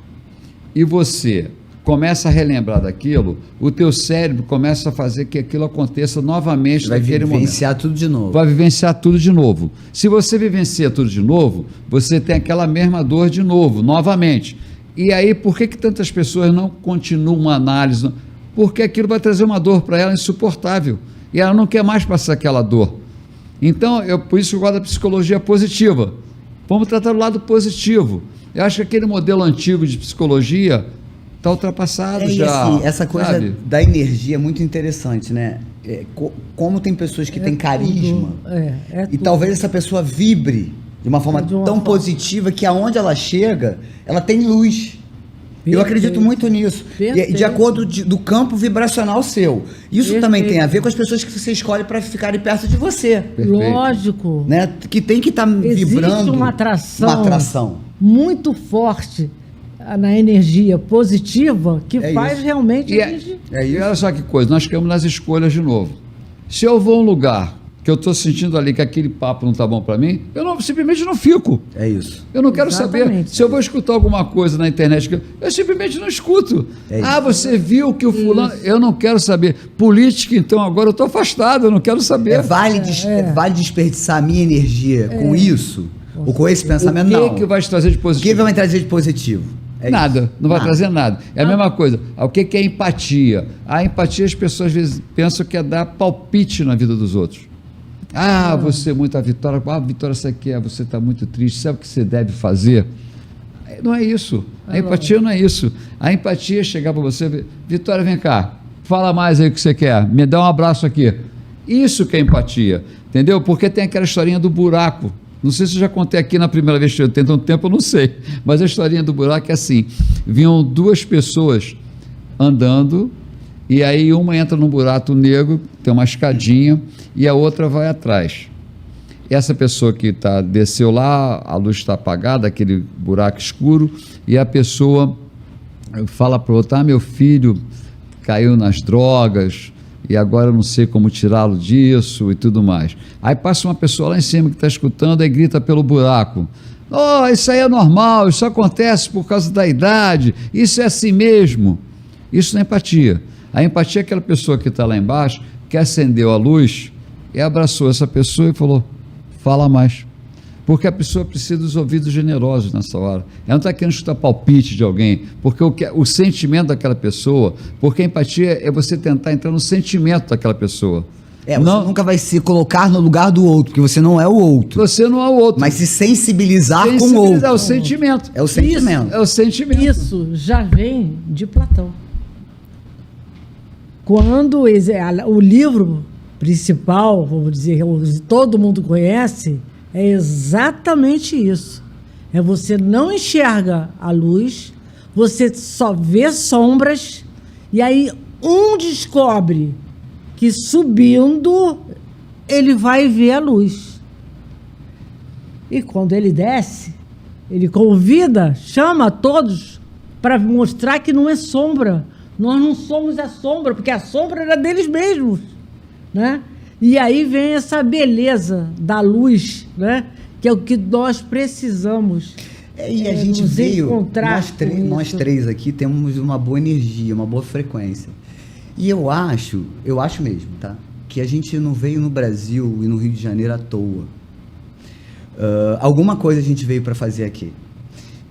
e você começa a relembrar daquilo, o teu cérebro começa a fazer que aquilo aconteça novamente naquele momento. Vai vivenciar tudo de novo. Vai vivenciar tudo de novo. Se você vivencia tudo de novo, você tem aquela mesma dor de novo, novamente. E aí, por que tantas pessoas não continuam a análise? Porque aquilo vai trazer uma dor para ela insuportável. E ela não quer mais passar aquela dor. Então, por isso eu gosto da psicologia positiva. Vamos tratar do lado positivo. Eu acho que aquele modelo antigo de psicologia está ultrapassado já. Assim, essa coisa, sabe, da energia é muito interessante, né? Como tem pessoas que têm carisma, e talvez essa pessoa vibre de uma forma tão positiva que aonde ela chega, ela tem luz. Eu acredito muito nisso. De acordo do campo vibracional seu. Isso também tem a ver com as pessoas que você escolhe para ficarem perto de você. Lógico. Né? Que tem que estar vibrando. Existe uma atração muito forte na energia positiva que faz isso. Realmente a gente... E olha só que coisa, nós ficamos nas escolhas de novo. Se eu vou a um lugar que eu estou sentindo ali que aquele papo não está bom para mim, eu simplesmente não fico. É isso. Eu não quero saber. Se eu vou escutar alguma coisa na internet, eu simplesmente não escuto. Você viu que o fulano... Isso. Eu não quero saber. Política, então, agora eu estou afastado, eu não quero saber. Vale desperdiçar a minha energia com isso? Ou com esse pensamento? Não. O que vai te trazer de positivo? O que vai me trazer de positivo? Nada, não vai trazer nada. É a mesma coisa. O que é empatia? A empatia, as pessoas às vezes pensam que é dar palpite na vida dos outros. Você é muito a Vitória. Vitória, você quer, você está muito triste, sabe o que você deve fazer? Não é isso. A empatia não é isso. A empatia é chegar para você, Vitória, vem cá, fala mais aí o que você quer, me dá um abraço aqui. Isso que é empatia, entendeu? Porque tem aquela historinha do buraco. Não sei se eu já contei aqui na primeira vez que eu tento um tempo, eu não sei. Mas a historinha do buraco é assim: vinham duas pessoas andando, e aí uma entra num buraco negro, tem uma escadinha, e a outra vai atrás. Essa pessoa que desceu lá, a luz está apagada, aquele buraco escuro, e a pessoa fala para o outro: meu filho caiu nas drogas, e agora eu não sei como tirá-lo disso e tudo mais. Aí passa uma pessoa lá em cima que está escutando e grita pelo buraco: isso aí é normal, isso acontece por causa da idade, isso é assim mesmo. Isso não é empatia. A empatia é aquela pessoa que está lá embaixo, que acendeu a luz e abraçou essa pessoa e falou: fala mais. Porque a pessoa precisa dos ouvidos generosos nessa hora. Ela não está querendo escutar palpite de alguém, porque o sentimento daquela pessoa, porque a empatia é você tentar entrar no sentimento daquela pessoa. Você nunca vai se colocar no lugar do outro, porque você não é o outro. Você não é o outro. Mas se sensibilizar com o outro. É o sentimento. É o sentimento. É o sentimento. Isso já vem de Platão. Quando o livro principal, vamos dizer, que todo mundo conhece, é exatamente isso. Você não enxerga a luz, você só vê sombras, e aí descobre que subindo ele vai ver a luz. E quando ele desce, ele convida, chama todos para mostrar que não é sombra. Nós não somos a sombra, porque a sombra era deles mesmos, né? E aí vem essa beleza da luz, né? Que é o que nós precisamos. E a gente veio, nós três aqui temos uma boa energia, uma boa frequência. E eu acho mesmo, tá? Que a gente não veio no Brasil e no Rio de Janeiro à toa. Alguma coisa a gente veio para fazer aqui.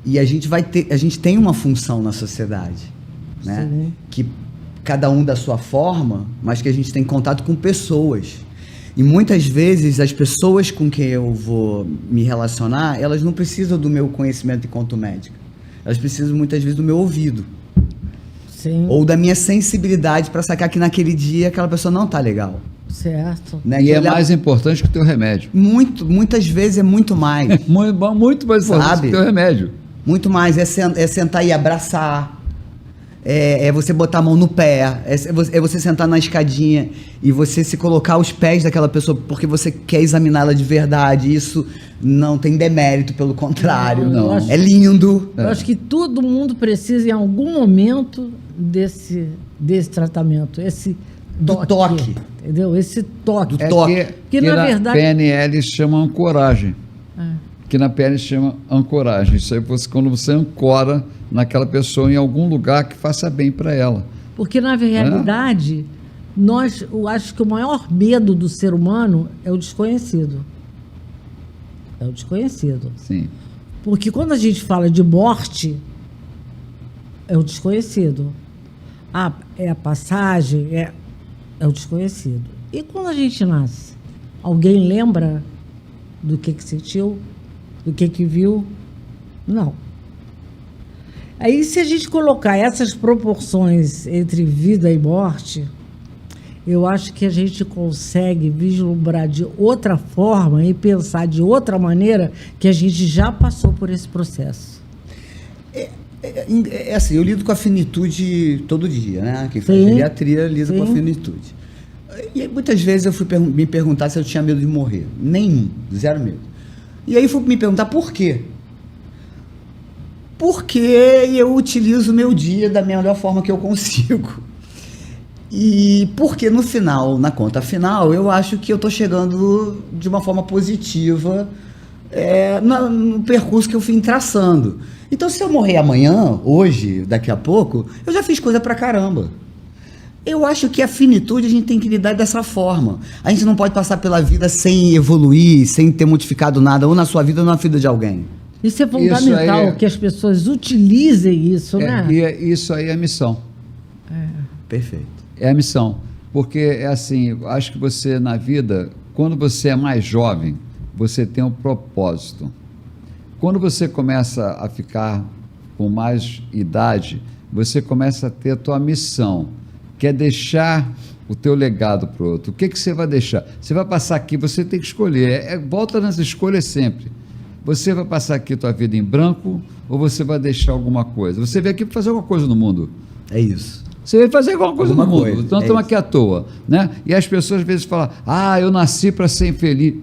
E a gente tem uma função na sociedade, né? Sim. Que cada um da sua forma, mas que a gente tem contato com pessoas. E muitas vezes as pessoas com quem eu vou me relacionar, elas não precisam do meu conhecimento enquanto médica. Elas precisam muitas vezes do meu ouvido. Sim. Ou da minha sensibilidade para sacar que naquele dia aquela pessoa não está legal. Certo. Né? E é mais importante que o teu remédio. Muitas vezes é muito mais. Muito mais importante que o teu remédio. Muito mais. É sentar e abraçar. É você botar a mão no pé, é você sentar na escadinha e você se colocar aos pés daquela pessoa porque você quer examiná-la de verdade. Isso não tem demérito, pelo contrário. Não. É lindo. Eu acho que todo mundo precisa, em algum momento, desse tratamento, do toque. Entendeu? Esse toque. Do toque. Que na verdade... PNL chama ancoragem. Que na PNL chama ancoragem. Isso aí quando você ancora naquela pessoa em algum lugar que faça bem para ela. Porque, na realidade, eu acho que o maior medo do ser humano é o desconhecido. É o desconhecido. Sim. Porque quando a gente fala de morte, é o desconhecido. É a passagem, é o desconhecido. E quando a gente nasce, alguém lembra do que sentiu? Do que viu? Não. Aí, se a gente colocar essas proporções entre vida e morte, eu acho que a gente consegue vislumbrar de outra forma e pensar de outra maneira que a gente já passou por esse processo. É assim, eu lido com a finitude todo dia, né? Quem faz Sim. geriatria lida com a Sim. finitude. E aí, muitas vezes eu fui me perguntar se eu tinha medo de morrer. Nenhum, zero medo. E aí fui me perguntar por quê. Porque eu utilizo o meu dia da melhor forma que eu consigo. E porque no final, na conta final, eu acho que eu estou chegando de uma forma positiva no percurso que eu fui traçando. Então, se eu morrer amanhã, hoje, daqui a pouco, eu já fiz coisa pra caramba. Eu acho que a finitude a gente tem que lidar dessa forma. A gente não pode passar pela vida sem evoluir, sem ter modificado nada, ou na sua vida ou na vida de alguém. Isso é fundamental, aí é- que as pessoas utilizem isso, né? Isso aí é a missão. Perfeito. É a missão. Porque é assim, eu acho que você na vida, quando você é mais jovem, você tem um propósito. Quando você começa a ficar com mais idade, você começa a ter a tua missão, que é deixar o teu legado para o outro. O que você vai deixar? Você vai passar aqui, você tem que escolher. Volta nas escolhas sempre. Você vai passar aqui a tua vida em branco ou você vai deixar alguma coisa? Você veio aqui para fazer alguma coisa no mundo. É isso. Você veio fazer alguma coisa no mundo, coisa, então estamos aqui à toa, né? E as pessoas às vezes falam, eu nasci para ser infeliz.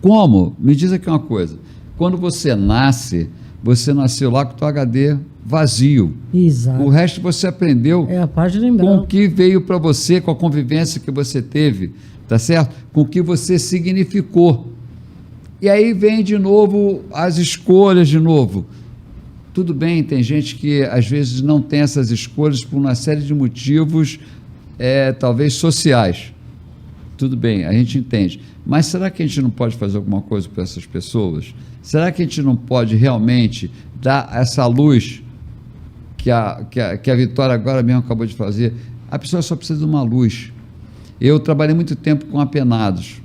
Como? Me diz aqui uma coisa, quando você nasceu lá com o teu HD vazio, Exato. o resto você aprendeu É a página em com o branco. que veio para você, com a convivência que você teve, tá certo? Com o que você significou. E aí vem de novo as escolhas de novo. Tudo bem, tem gente que às vezes não tem essas escolhas por uma série de motivos, talvez sociais. Tudo bem, a gente entende. Mas será que a gente não pode fazer alguma coisa para essas pessoas? Será que a gente não pode realmente dar essa luz que a Vitória agora mesmo acabou de fazer? A pessoa só precisa de uma luz. Eu trabalhei muito tempo com apenados.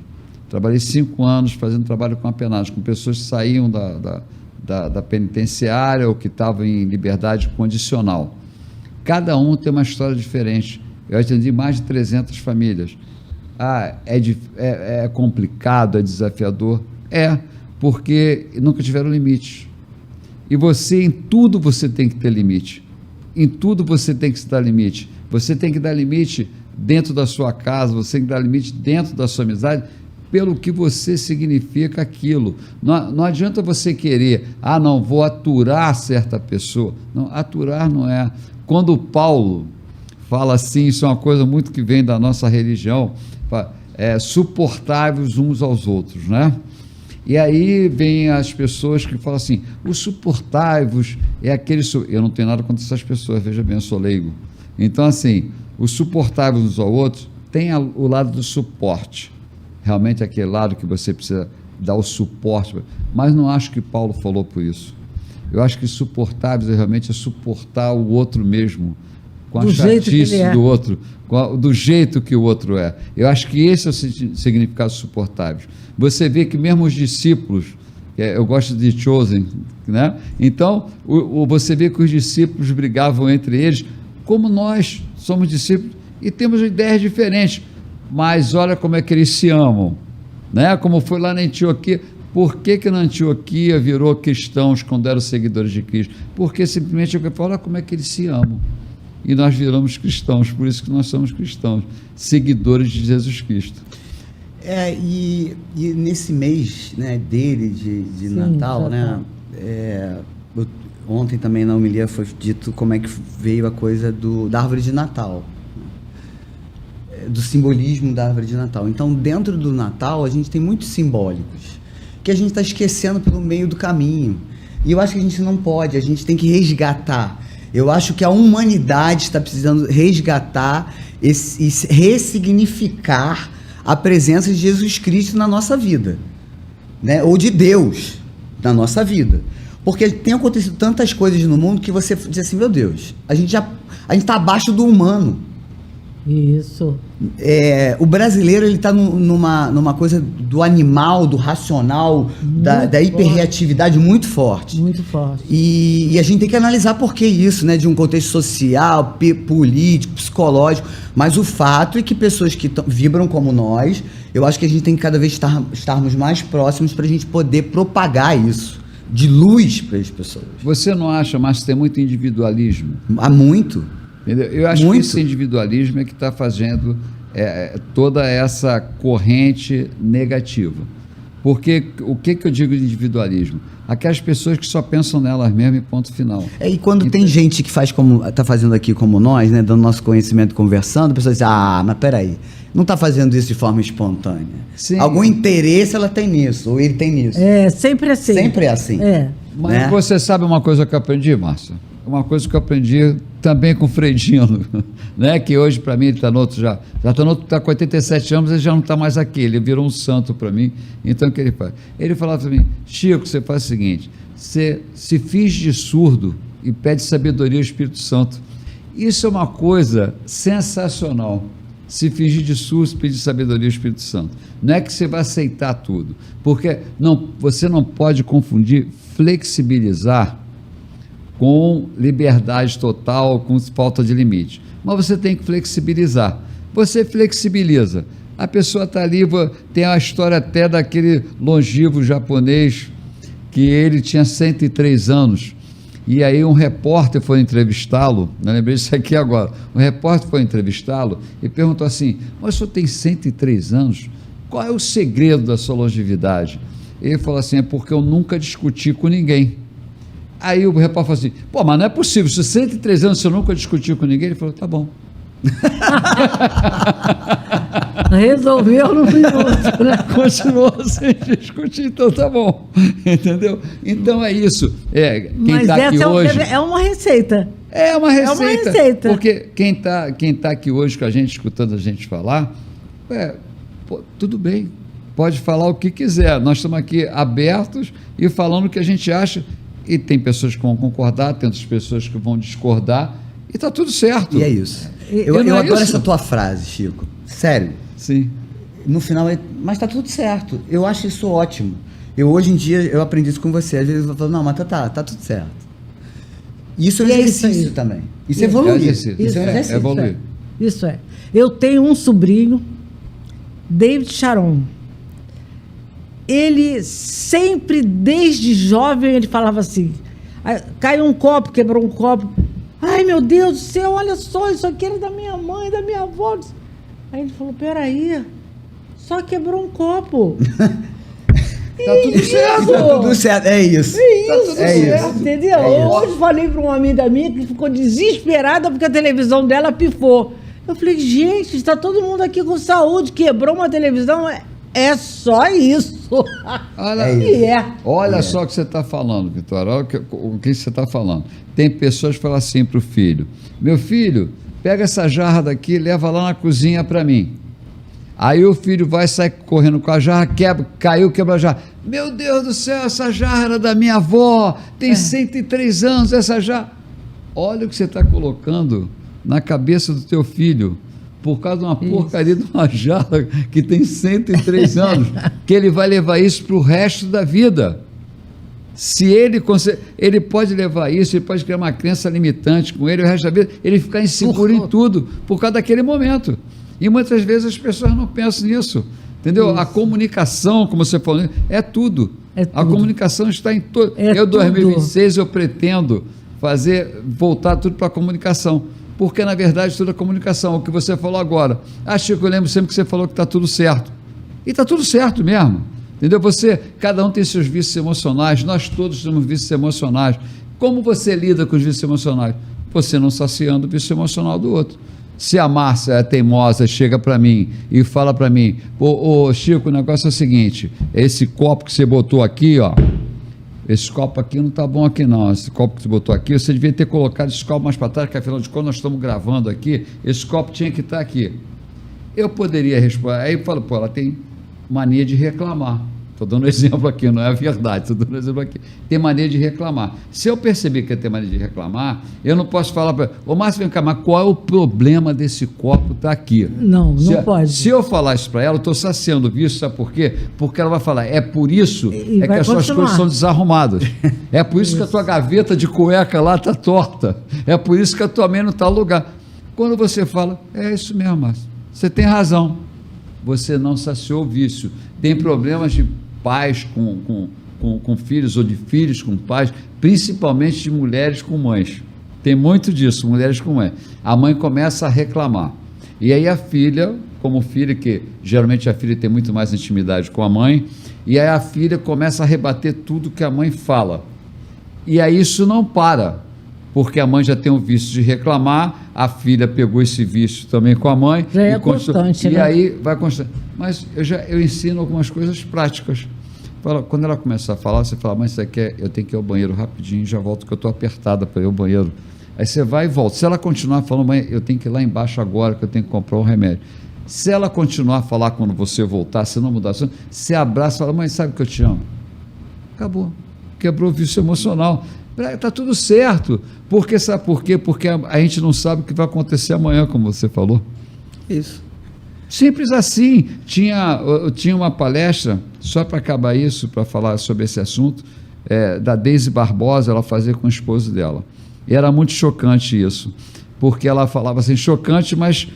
Trabalhei 5 anos fazendo trabalho com apenados, com pessoas que saíam da penitenciária ou que estavam em liberdade condicional. Cada um tem uma história diferente. Eu atendi mais de 300 famílias. É complicado, é desafiador? Porque nunca tiveram limites. E você, em tudo você tem que ter limite. Em tudo você tem que se dar limite. Você tem que dar limite dentro da sua casa, você tem que dar limite dentro da sua amizade, pelo que você significa aquilo. Não adianta você querer, não, vou aturar certa pessoa. Não, aturar não é. Quando o Paulo fala assim, isso é uma coisa muito que vem da nossa religião, suportáveis uns aos outros, né? E aí vem as pessoas que falam assim, os suportáveis é aqueles... Eu não tenho nada contra essas pessoas, veja bem, eu sou leigo. Então, assim, os suportáveis uns aos outros tem o lado do suporte. Realmente aquele lado que você precisa dar o suporte, mas não acho que Paulo falou por isso. Eu acho que suportáveis realmente é suportar o outro mesmo, com a chatice do outro, do jeito que o outro é. Eu acho que esse é o significado suportáveis. Você vê que mesmo os discípulos, eu gosto de Chosen, né? Então, você vê que os discípulos brigavam entre eles, como nós somos discípulos e temos ideias diferentes, mas olha como é que eles se amam, né? Como foi lá na Antioquia. Por que na Antioquia virou cristãos quando eram seguidores de Cristo? Porque simplesmente eu falo, olha como é que eles se amam. E nós viramos cristãos, por isso que nós somos cristãos, seguidores de Jesus Cristo. E nesse mês, né, dele, de Sim, Natal, né, ontem também na homilia foi dito como é que veio a coisa da árvore de Natal, do simbolismo da árvore de Natal. Então, dentro do Natal, a gente tem muitos simbólicos, que a gente está esquecendo pelo meio do caminho. E eu acho que a gente não pode, a gente tem que resgatar. Eu acho que a humanidade está precisando resgatar e ressignificar a presença de Jesus Cristo na nossa vida, né? Ou de Deus na nossa vida. Porque tem acontecido tantas coisas no mundo que você diz assim, meu Deus, a gente está abaixo do humano. Isso. O brasileiro ele está numa coisa do animal, do racional, da hiperreatividade muito forte. Muito forte. E a gente tem que analisar por que isso, né? De um contexto social, político, psicológico. Mas o fato é que pessoas que vibram como nós, eu acho que a gente tem que cada vez estarmos mais próximos para a gente poder propagar isso, de luz para as pessoas. Você não acha, mas tem muito individualismo? Há muito. Entendeu? Eu acho Muito. que esse individualismo é que está fazendo toda essa corrente negativa. Porque o que eu digo de individualismo? Aquelas pessoas que só pensam nelas mesmas e ponto final. E quando tem gente que faz como está fazendo aqui como nós, né, dando nosso conhecimento, conversando, a pessoa diz, mas peraí, não está fazendo isso de forma espontânea. Sim. Algum interesse ela tem nisso, ou ele tem nisso. É, sempre assim. Sempre é assim. É. Mas né? você sabe uma coisa que eu aprendi, Márcio? Uma coisa que eu aprendi também com o Fredino, né? Que hoje para mim ele está no outro já está no outro, está com 87 anos, ele já não está mais aqui, ele virou um santo para mim. Então o que ele faz? Ele falava para mim, Chico, você faz o seguinte, você se finge de surdo e pede sabedoria ao Espírito Santo. Isso é uma coisa sensacional. Se fingir de surdo, pedir sabedoria ao Espírito Santo. Não é que você vai aceitar tudo, porque você não pode confundir flexibilizar com liberdade total, com falta de limite. Mas você tem que flexibilizar. Você flexibiliza. A pessoa está ali, tem a história até daquele longevo japonês, que ele tinha 103 anos, e aí um repórter foi entrevistá-lo, não lembrei disso aqui agora, um repórter foi entrevistá-lo e perguntou assim, mas o senhor tem 103 anos, qual é o segredo da sua longevidade? Ele falou assim, é porque eu nunca discuti com ninguém. Aí o repórter falou assim, pô, mas não é possível, se 103 anos você nunca discutiu com ninguém, ele falou, tá bom. Resolveu no minuto, né? Continuou sem discutir, então tá bom, entendeu? Então é isso. Quem Mas está aqui essa hoje é uma receita. é uma receita. É uma receita. Porque quem tá aqui hoje com a gente, escutando a gente falar, tudo bem, pode falar o que quiser. Nós estamos aqui abertos e falando o que a gente acha. E tem pessoas que vão concordar, tem outras pessoas que vão discordar, e está tudo certo. E é isso. Eu não é adoro isso? essa tua frase, Chico. Sério. Sim. No final, mas tá tudo certo. Eu acho isso ótimo. Hoje em dia, eu aprendi isso com você. Às vezes eu falo, não, mas tá tudo certo. Isso é um E é isso exercício aí. também. Isso é evoluir. exercício. Isso é um exercício. Evoluir. Isso é. Eu tenho um sobrinho, David Sharon. Ele sempre, desde jovem, ele falava assim, caiu um copo, quebrou um copo. Ai, meu Deus do céu, olha só, isso aqui era da minha mãe, da minha avó. Aí ele falou, peraí, só quebrou um copo. Tá tudo certo. Tá tudo certo. É isso. É isso, entendeu? Hoje falei para uma amiga minha que ficou desesperada porque a televisão dela pifou. Eu falei, gente, está todo mundo aqui com saúde, quebrou uma televisão, é só isso. Olha, olha só o que você está falando, Vitória, olha o que você está falando. Tem pessoas que falam assim para o filho, meu filho, pega essa jarra daqui e leva lá na cozinha para mim. Aí o filho vai sair correndo com a jarra, quebra a jarra. Meu Deus do céu, essa jarra era da minha avó, tem 103 anos essa jarra. Olha o que você está colocando na cabeça do teu filho, por causa de uma porcaria de uma jarra que tem 103 anos, que ele vai levar isso para o resto da vida. Se ele pode levar isso, ele pode criar uma crença limitante com ele o resto da vida, ele ficar inseguro em tudo, por causa daquele momento. E muitas vezes as pessoas não pensam nisso, entendeu? Isso. A comunicação, como você falou, é tudo. A comunicação está em todo. Eu, 2026, eu pretendo voltar tudo para a comunicação, porque na verdade tudo é comunicação. O que você falou agora, Chico, eu lembro sempre que você falou que está tudo certo, e está tudo certo mesmo, entendeu? Cada um tem seus vícios emocionais, nós todos temos vícios emocionais. Como você lida com os vícios emocionais? Você não saciando o vício emocional do outro. Se a Márcia é teimosa, chega para mim e fala para mim, Chico, o negócio é o seguinte, esse copo que você botou aqui, ó, esse copo aqui não está bom aqui não, esse copo que você botou aqui, você devia ter colocado esse copo mais para trás, porque afinal de contas nós estamos gravando aqui, esse copo tinha que estar aqui. Eu poderia responder, aí eu falo, ela tem mania de reclamar. Estou dando exemplo aqui, não é a verdade, estou dando exemplo aqui. Tem mania de reclamar. Se eu perceber que tem mania de reclamar, eu não posso falar para ela, Márcio, vem cá, mas qual é o problema desse copo estar aqui? Não pode. Se eu falar isso para ela, eu estou saciando o vício, sabe por quê? Porque ela vai falar, é por isso que as suas coisas são desarrumadas. É por isso que a tua gaveta de cueca lá está torta. É por isso que a tua mãe não está no lugar. Quando você fala, é isso mesmo, Márcio, você tem razão. Você não saciou o vício. Tem problemas de pais com filhos ou de filhos com pais, principalmente de mulheres com mães. Tem muito disso, mulheres com mães. A mãe começa a reclamar. E aí a filha, como filha, que geralmente a filha tem muito mais intimidade com a mãe, e aí a filha começa a rebater tudo que a mãe fala. E aí isso não para, porque a mãe já tem o vício de reclamar, a filha pegou esse vício também com a mãe. Já é constante, e né? aí vai constante. Mas eu ensino algumas coisas práticas. Quando ela começar a falar, você fala, mas você quer, eu tenho que ir ao banheiro rapidinho, já volto que eu estou apertada para ir ao banheiro. Aí você vai e volta. Se ela continuar falando, mãe, eu tenho que ir lá embaixo agora, que eu tenho que comprar um remédio. Se ela continuar a falar quando você voltar, se não mudar, você abraça e fala, mãe, sabe que eu te amo? Acabou. Quebrou o vício emocional. Está tudo certo. Porque, sabe por quê? Porque a gente não sabe o que vai acontecer amanhã, como você falou. Isso. Simples assim. Eu tinha uma palestra, só para acabar isso, para falar sobre esse assunto, da Deise Barbosa, ela fazia com o esposo dela. E era muito chocante isso, porque ela falava assim, chocante, mas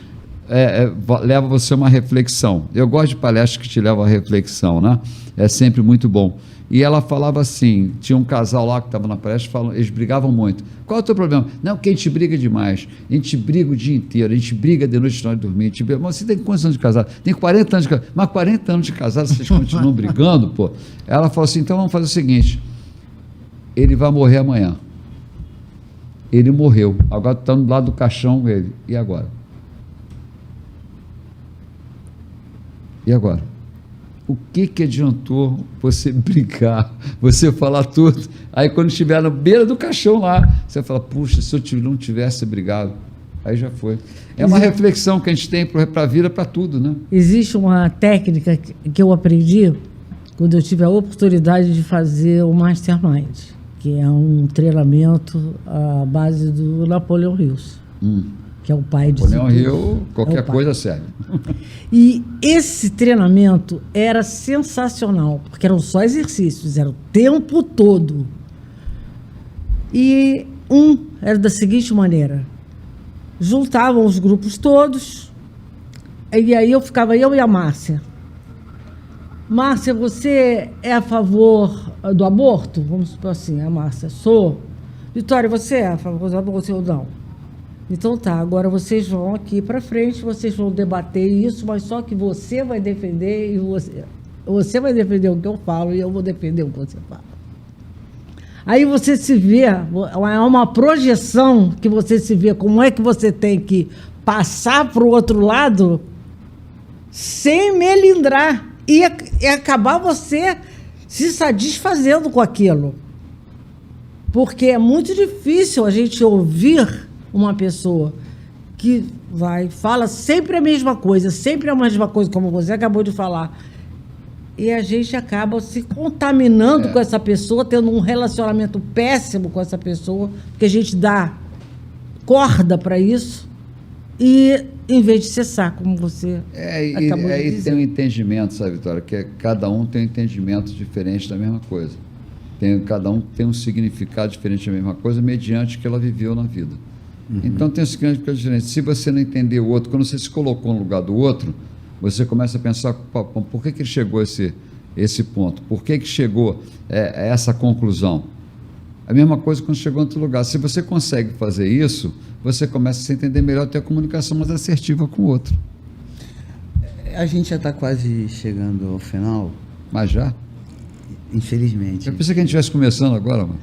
leva você a uma reflexão. Eu gosto de palestras que te levam a reflexão, né? É sempre muito bom. E ela falava assim, tinha um casal lá que estava na palestra, eles brigavam muito. Qual é o teu problema? Não, que a gente briga demais, a gente briga o dia inteiro, a gente briga de noite na hora de dormir, a gente briga. Mas você tem quantos anos de casado? Tem 40 anos de casado. Mas 40 anos de casado, vocês continuam brigando, pô? Ela falou assim, então vamos fazer o seguinte, ele vai morrer amanhã. Ele morreu, agora está do lado do caixão ele. E agora? E agora? O que adiantou você brigar, você falar tudo? Aí quando estiver na beira do caixão lá, você fala, puxa, se eu não tivesse brigado, aí já foi. É uma reflexão que a gente tem para a vida, para tudo, né? Existe uma técnica que eu aprendi quando eu tive a oportunidade de fazer o Mastermind, que é um treinamento à base do Napoleão Hills, que é o pai de Napoleão Hill, qualquer coisa serve. E esse treinamento era sensacional, porque eram só exercícios, era o tempo todo. E era da seguinte maneira, juntavam os grupos todos, e aí eu e a Márcia. Márcia, você é a favor do aborto? Vamos supor assim, a Márcia, sou. Vitória, você é a favor do aborto ou não? Então tá, agora vocês vão aqui para frente, vocês vão debater isso, mas só que você vai defender, e você vai defender o que eu falo e eu vou defender o que você fala. Aí você se vê, é uma projeção que você se vê, como é que você tem que passar para o outro lado sem melindrar e acabar você se satisfazendo com aquilo. Porque é muito difícil a gente ouvir uma pessoa que fala sempre a mesma coisa, como você acabou de falar, e a gente acaba se contaminando com essa pessoa, tendo um relacionamento péssimo com essa pessoa, porque a gente dá corda para isso, e em vez de cessar, como você acabou de dizer. Tem um entendimento, sabe, Vitória, que cada um tem um entendimento diferente da mesma coisa. Cada um tem um significado diferente da mesma coisa, mediante o que ela viveu na vida. Então tem um significado diferente. Se você não entender o outro, quando você se colocou no lugar do outro, você começa a pensar, por que ele chegou a esse ponto? Por que chegou a essa conclusão? A mesma coisa quando chegou em outro lugar. Se você consegue fazer isso, você começa a se entender melhor, ter a comunicação mais assertiva com o outro. A gente já está quase chegando ao final. Mas já? Infelizmente. Eu pensei que a gente estivesse começando agora, mano.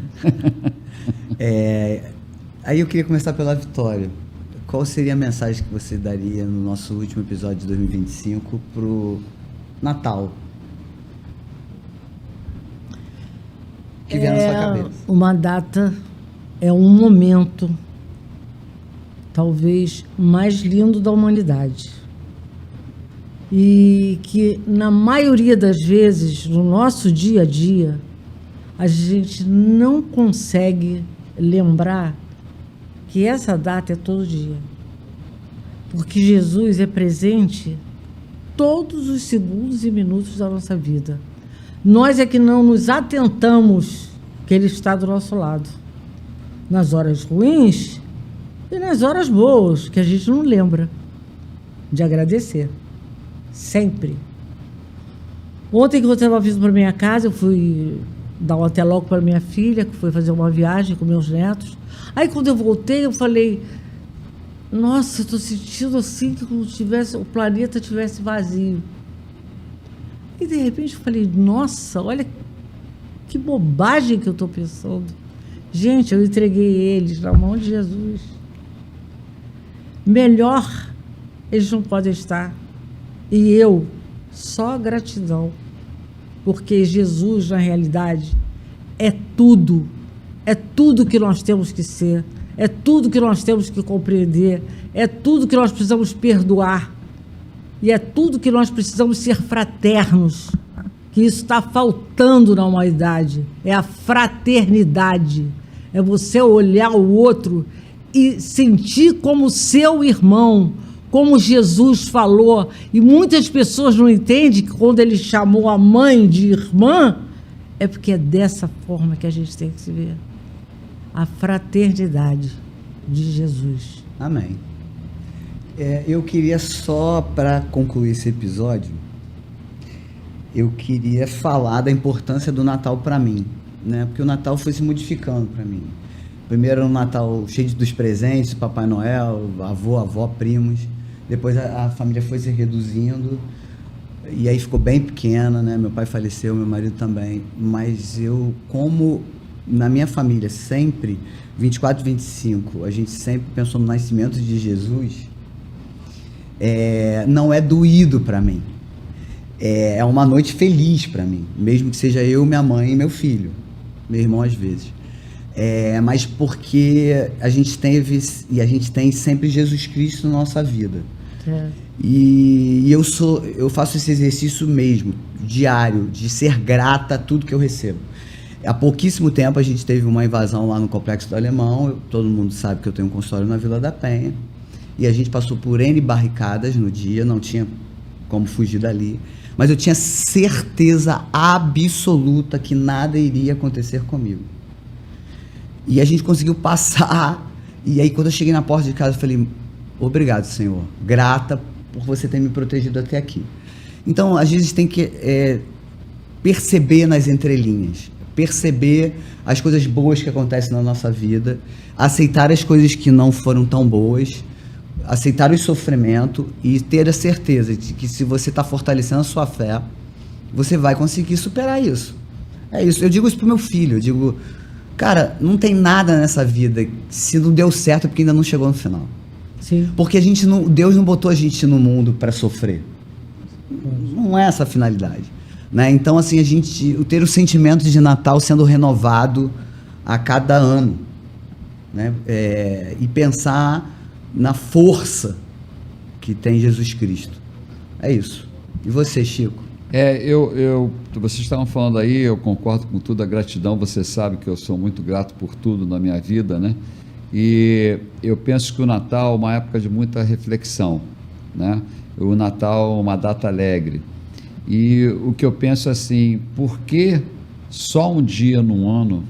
Aí eu queria começar pela Vitória. Qual seria a mensagem que você daria no nosso último episódio de 2025 para o Natal? Que vier na sua cabeça. Uma data, é um momento, talvez, mais lindo da humanidade. E que, na maioria das vezes, no nosso dia a dia, a gente não consegue lembrar que essa data é todo dia. Porque Jesus é presente todos os segundos e minutos da nossa vida. Nós é que não nos atentamos que Ele está do nosso lado. Nas horas ruins e nas horas boas, que a gente não lembra de agradecer. Sempre. Ontem que eu estava vindo para minha casa, eu fui dar um até logo para minha filha, que foi fazer uma viagem com meus netos. Aí, quando eu voltei, eu falei, nossa, eu estou sentindo assim que como tivesse, o planeta tivesse vazio. E, de repente, eu falei, nossa, olha que bobagem que eu estou pensando. Gente, eu entreguei eles na mão de Jesus. Melhor eles não podem estar. E eu, só gratidão. Porque Jesus, na realidade, é tudo que nós temos que ser, é tudo que nós temos que compreender, é tudo que nós precisamos perdoar, e é tudo que nós precisamos ser fraternos, que isso está faltando na humanidade, é a fraternidade, é você olhar o outro e sentir como seu irmão, como Jesus falou, e muitas pessoas não entendem que quando ele chamou a mãe de irmã, é porque é dessa forma que a gente tem que se ver. A fraternidade de Jesus. Amém. Eu queria só, para concluir esse episódio, eu queria falar da importância do Natal para mim, né? Porque o Natal foi se modificando para mim. Primeiro era um Natal cheio dos presentes, Papai Noel, avó, primos. Depois a família foi se reduzindo e aí ficou bem pequena, né? Meu pai faleceu, meu marido também. Mas eu, como na minha família sempre, 24 e 25, a gente sempre pensou no nascimento de Jesus, não é doído para mim. É uma noite feliz para mim, mesmo que seja eu, minha mãe e meu filho, meu irmão às vezes. Mas porque a gente teve e a gente tem sempre Jesus Cristo na nossa vida. E eu faço esse exercício mesmo, diário, de ser grata a tudo que eu recebo. Há pouquíssimo tempo a gente teve uma invasão lá no Complexo do Alemão, todo mundo sabe que eu tenho um consultório na Vila da Penha, e a gente passou por N barricadas no dia, não tinha como fugir dali, mas eu tinha certeza absoluta que nada iria acontecer comigo. E a gente conseguiu passar, e aí quando eu cheguei na porta de casa eu falei, obrigado, Senhor, grata por você ter me protegido até aqui. Então, às vezes tem que perceber nas entrelinhas, perceber as coisas boas que acontecem na nossa vida, aceitar as coisas que não foram tão boas, aceitar o sofrimento e ter a certeza de que se você está fortalecendo a sua fé, você vai conseguir superar isso. É isso, eu digo isso pro meu filho, eu digo, cara, não tem nada nessa vida, se não deu certo é porque ainda não chegou no final. Sim. Porque Deus não botou a gente no mundo para sofrer. Não é essa a finalidade. Né? Então, assim, ter o sentimento de Natal sendo renovado a cada ano. Né? E pensar na força que tem Jesus Cristo. É isso. E você, Chico? Vocês estavam falando aí, eu concordo com tudo, a gratidão, você sabe que eu sou muito grato por tudo na minha vida, né? E eu penso que o Natal é uma época de muita reflexão, né? O Natal é uma data alegre. E o que eu penso assim, por que só um dia no ano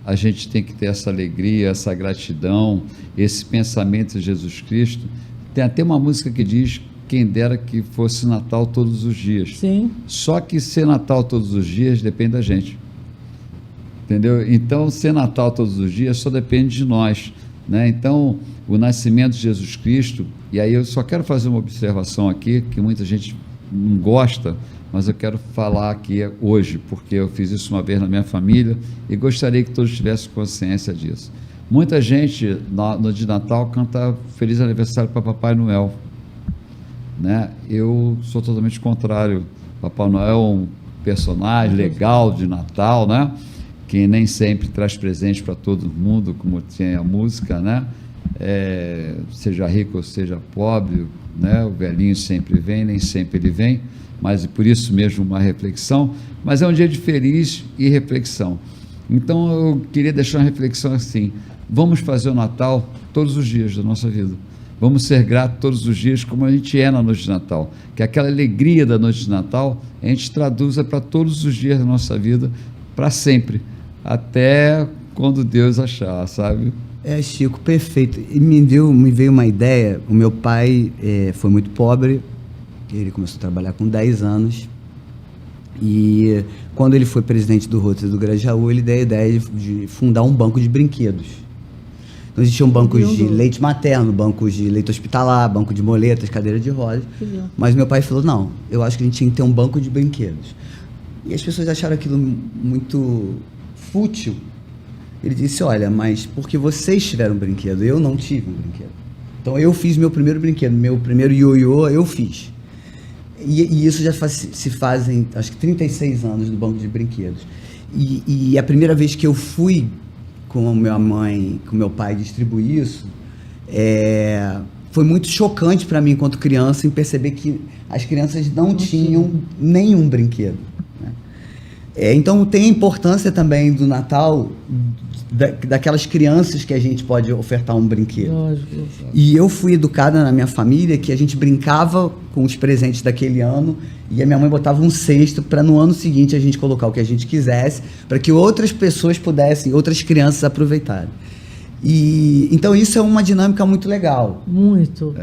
a gente tem que ter essa alegria, essa gratidão, esse pensamento de Jesus Cristo? Tem até uma música que diz, quem dera que fosse Natal todos os dias. Sim. Só que ser Natal todos os dias depende da gente. Entendeu? Então, ser Natal todos os dias só depende de nós. Né? Então, o nascimento de Jesus Cristo, e aí eu só quero fazer uma observação aqui, que muita gente não gosta, mas eu quero falar aqui hoje, porque eu fiz isso uma vez na minha família e gostaria que todos tivessem consciência disso. Muita gente, no dia de Natal, canta Feliz Aniversário para Papai Noel. Né? Eu sou totalmente contrário. Papai Noel é um personagem legal de Natal, né? Que nem sempre traz presente para todo mundo, como tem a música, né? Seja rico ou seja pobre, né? O velhinho sempre vem, nem sempre ele vem, mas por isso mesmo uma reflexão, mas é um dia de feliz e reflexão. Então eu queria deixar uma reflexão assim, vamos fazer o Natal todos os dias da nossa vida, vamos ser gratos todos os dias como a gente é na noite de Natal, que aquela alegria da noite de Natal a gente traduza para todos os dias da nossa vida, para sempre, até quando Deus achar, sabe? Chico, perfeito. E me veio uma ideia. O meu pai foi muito pobre, ele começou a trabalhar com 10 anos, E quando ele foi presidente do Rotary do Grajaú, ele deu a ideia de fundar um banco de brinquedos. Então existiam bancos de leite materno, bancos de leite hospitalar, banco de moletas, cadeira de rodas. Mas meu pai falou, não, eu acho que a gente tinha que ter um banco de brinquedos. E as pessoas acharam aquilo muito fútil. Ele disse, olha, mas porque vocês tiveram um brinquedo, eu não tive um brinquedo. Então eu fiz meu primeiro brinquedo, meu primeiro ioiô eu fiz. E isso já se fazem, acho que 36 anos do banco de brinquedos. E a primeira vez que eu fui com minha mãe, com meu pai distribuir isso, foi muito chocante para mim enquanto criança em perceber que as crianças não tinham nenhum brinquedo, né? Então tem a importância também do Natal, daquelas crianças que a gente pode ofertar um brinquedo. Lógico. E eu fui educada na minha família que a gente brincava com os presentes daquele ano e a minha mãe botava um cesto para no ano seguinte a gente colocar o que a gente quisesse, para que outras pessoas pudessem, outras crianças aproveitarem. E então isso é uma dinâmica muito legal. Muito.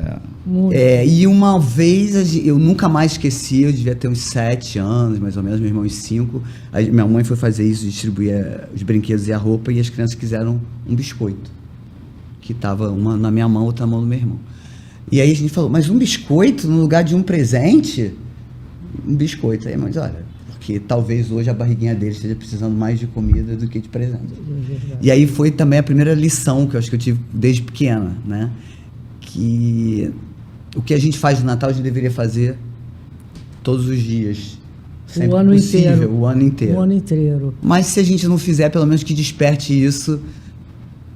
Muito. E uma vez, eu nunca mais esqueci, eu devia ter uns 7 anos, mais ou menos, meu irmão uns 5. Minha mãe foi fazer isso, distribuir os brinquedos e a roupa, e as crianças quiseram um biscoito, que estava uma na minha mão, outra na mão do meu irmão. E aí a gente falou, mas um biscoito no lugar de um presente? Um biscoito. Aí a mãe disse, olha, porque talvez hoje a barriguinha dele esteja precisando mais de comida do que de presente. E aí foi também a primeira lição que eu acho que eu tive desde pequena, né? Que o que a gente faz no Natal a gente deveria fazer todos os dias, sempre o ano possível, inteiro. o ano inteiro. O ano inteiro. Mas se a gente não fizer, pelo menos que desperte isso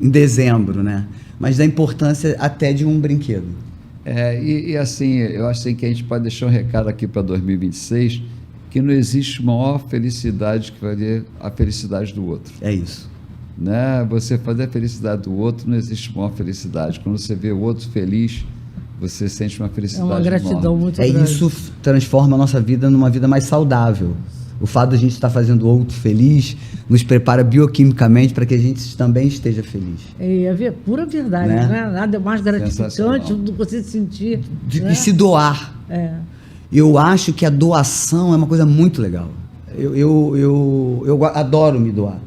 em dezembro, né? Mas da importância até de um brinquedo. E assim, eu acho assim que a gente pode deixar um recado aqui para 2026, que não existe maior felicidade que fazer a felicidade do outro. É isso. Né? Você fazer a felicidade do outro, não existe maior felicidade. Quando você vê o outro feliz, você sente uma felicidade uma gratidão enorme. muito grande. Isso transforma a nossa vida numa vida mais saudável. O fato de a gente estar fazendo o outro feliz nos prepara bioquimicamente para que a gente também esteja feliz. É pura verdade, Né? né? Nada mais gratificante Sensacional. do que você se sentir. Né? E se doar. Eu acho que a doação é uma coisa muito legal. Eu adoro me doar.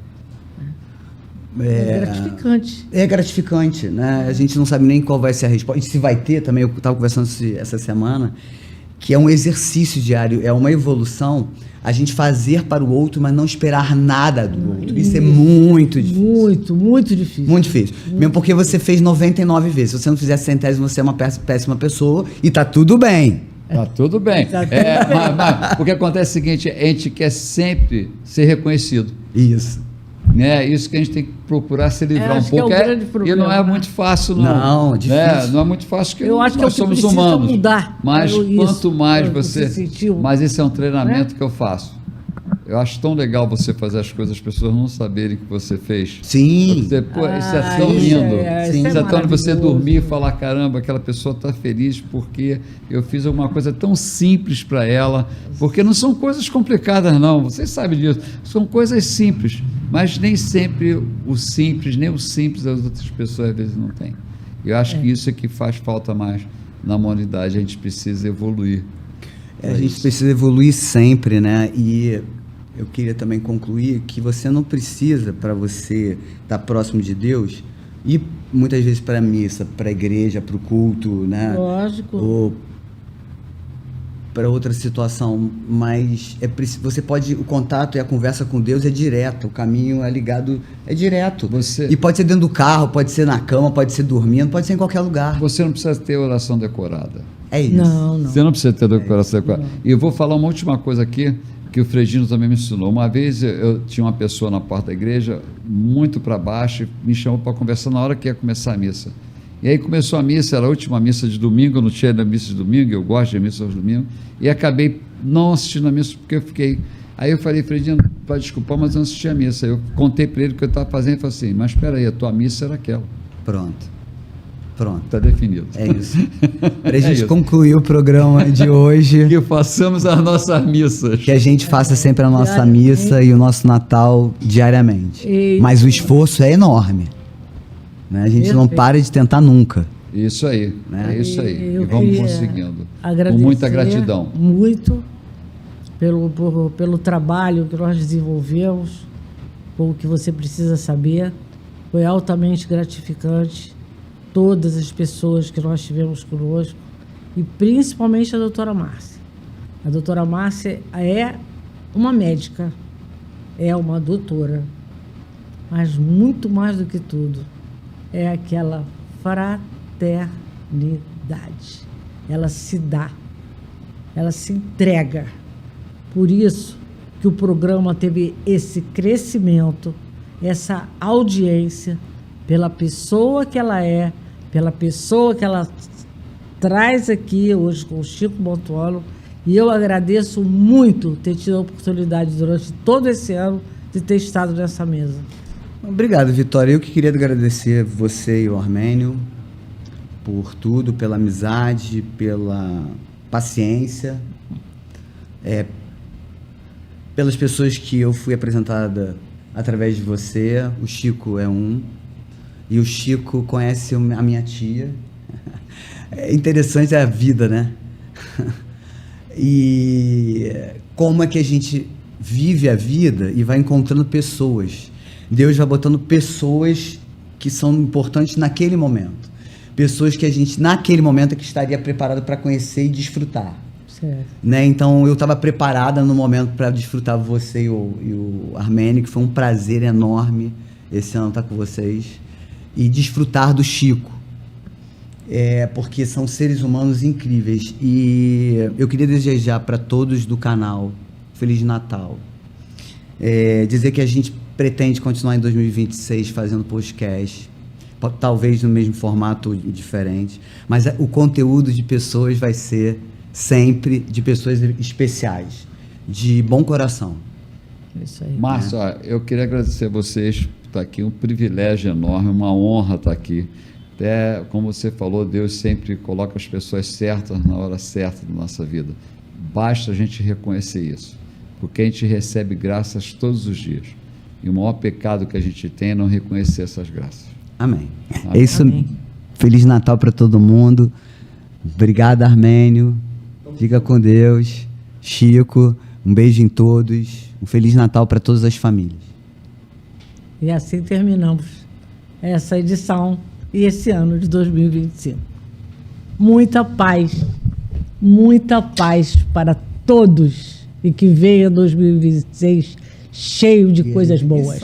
É gratificante. É gratificante, né? A gente não sabe nem qual vai ser a resposta. E se vai ter também, eu estava conversando essa semana, que é um exercício diário, é uma evolução, a gente fazer para o outro, mas não esperar nada do outro. Isso é muito difícil. Muito difícil. Muito difícil. Mesmo porque você fez 99 vezes. Se você não fizer 100ª, você é uma péssima pessoa e tá tudo bem. Tá tudo bem. Tá tudo bem. Mas o que acontece é o seguinte, a gente quer sempre ser reconhecido. Isso. Né? Isso que a gente tem que procurar se livrar um acho que pouco. é o grande E problema, não é muito fácil, não. Não, difícil. Né? Não é muito fácil, porque Eu acho que nós é o que somos precisa humanos. mudar. Mas Isso, quanto mais pra você... você sentir Mas esse é um treinamento né? que eu faço. Eu acho tão legal você fazer as coisas, as pessoas não saberem que você fez. Sim. Você, pô, isso é Ah, tão isso lindo. é- Sim. isso é Isso é tão você maravilhoso. dormir e falar, caramba, aquela pessoa está feliz porque eu fiz alguma coisa tão simples para ela. Porque não são coisas complicadas, não. Vocês sabem disso. São coisas simples. Mas nem sempre o simples, nem o simples as outras pessoas às vezes não têm. Eu acho que isso é que faz falta mais na humanidade. A gente precisa evoluir. A gente precisa evoluir sempre, né? E eu queria também concluir que você não precisa, para você estar próximo de Deus, ir muitas vezes para a missa, para a igreja, para o culto, né? Lógico. Ou para outra situação, mas você pode, o contato e a conversa com Deus é direto, o caminho é ligado, é direto. E pode ser dentro do carro, pode ser na cama, pode ser dormindo, pode ser em qualquer lugar. Você não precisa ter oração decorada. É isso. Não. Você não precisa ter decoração decorada. E eu vou falar uma última coisa aqui, que o Fredinho também me ensinou. Uma vez eu tinha uma pessoa na porta da igreja, muito para baixo, me chamou para conversar na hora que ia começar a missa. E aí começou a missa, era a última missa de domingo, eu não tinha missa de domingo, eu gosto de missa aos domingos, e acabei não assistindo a missa porque eu fiquei... Aí eu falei, Fredinho, pode desculpar, mas eu não assisti a missa. Eu contei para ele o que eu estava fazendo e falei assim, mas espera aí, a tua missa era aquela. Pronto. Está definido. É isso. Para a gente isso. concluir o programa de hoje, Que façamos as nossas missas. que a gente faça sempre a nossa missa e o nosso Natal diariamente. Eita. Mas o esforço é enorme. Né? A gente não Perfeito. para de tentar nunca. Isso aí, Né? é isso aí. Eu E vamos queria conseguindo. Com agradecer muita gratidão. Muito pelo trabalho que nós desenvolvemos, com o que você precisa saber. Foi altamente gratificante. Todas as pessoas que nós tivemos conosco, e principalmente a doutora Márcia. A doutora Márcia é uma médica, é uma doutora, mas muito mais do que tudo, é aquela fraternidade. Ela se dá, ela se entrega. Por isso que o programa teve esse crescimento, essa audiência, pela pessoa que ela é, pela pessoa que ela traz aqui hoje com o Chico Bontolo. E eu agradeço muito ter tido a oportunidade durante todo esse ano de ter estado nessa mesa. Obrigado, Vitória. Eu que queria agradecer você e o Armênio por tudo, pela amizade, pela paciência, pelas pessoas que eu fui apresentada através de você. O Chico é um, e o Chico conhece a minha tia. É interessante a vida, né? E como é que a gente vive a vida e vai encontrando pessoas. Deus vai botando pessoas que são importantes naquele momento. Pessoas que a gente, naquele momento, é que estaria preparado para conhecer e desfrutar. Certo. Né? Então, eu estava preparada no momento para desfrutar você e o Armênio, que foi um prazer enorme esse ano estar com vocês. E desfrutar do Chico. Porque são seres humanos incríveis. E eu queria desejar para todos do canal Feliz Natal. Dizer que a gente pretende continuar em 2026 fazendo podcast, talvez no mesmo formato diferente, mas o conteúdo de pessoas vai ser sempre de pessoas especiais, de bom coração. Isso aí. Márcio, eu queria agradecer a vocês por estar aqui, um privilégio enorme, uma honra estar aqui. Até, como você falou, Deus sempre coloca as pessoas certas na hora certa da nossa vida. Basta a gente reconhecer isso, porque a gente recebe graças todos os dias. E o maior pecado que a gente tem é não reconhecer essas graças. Amém. Amém. É isso. Amém. Feliz Natal para todo mundo. Obrigado, Armênio. Fica com Deus. Chico, um beijo em todos. Um Feliz Natal para todas as famílias. E assim terminamos essa edição e esse ano de 2025. Muita paz para todos, e que venha 2026 cheio de coisas boas.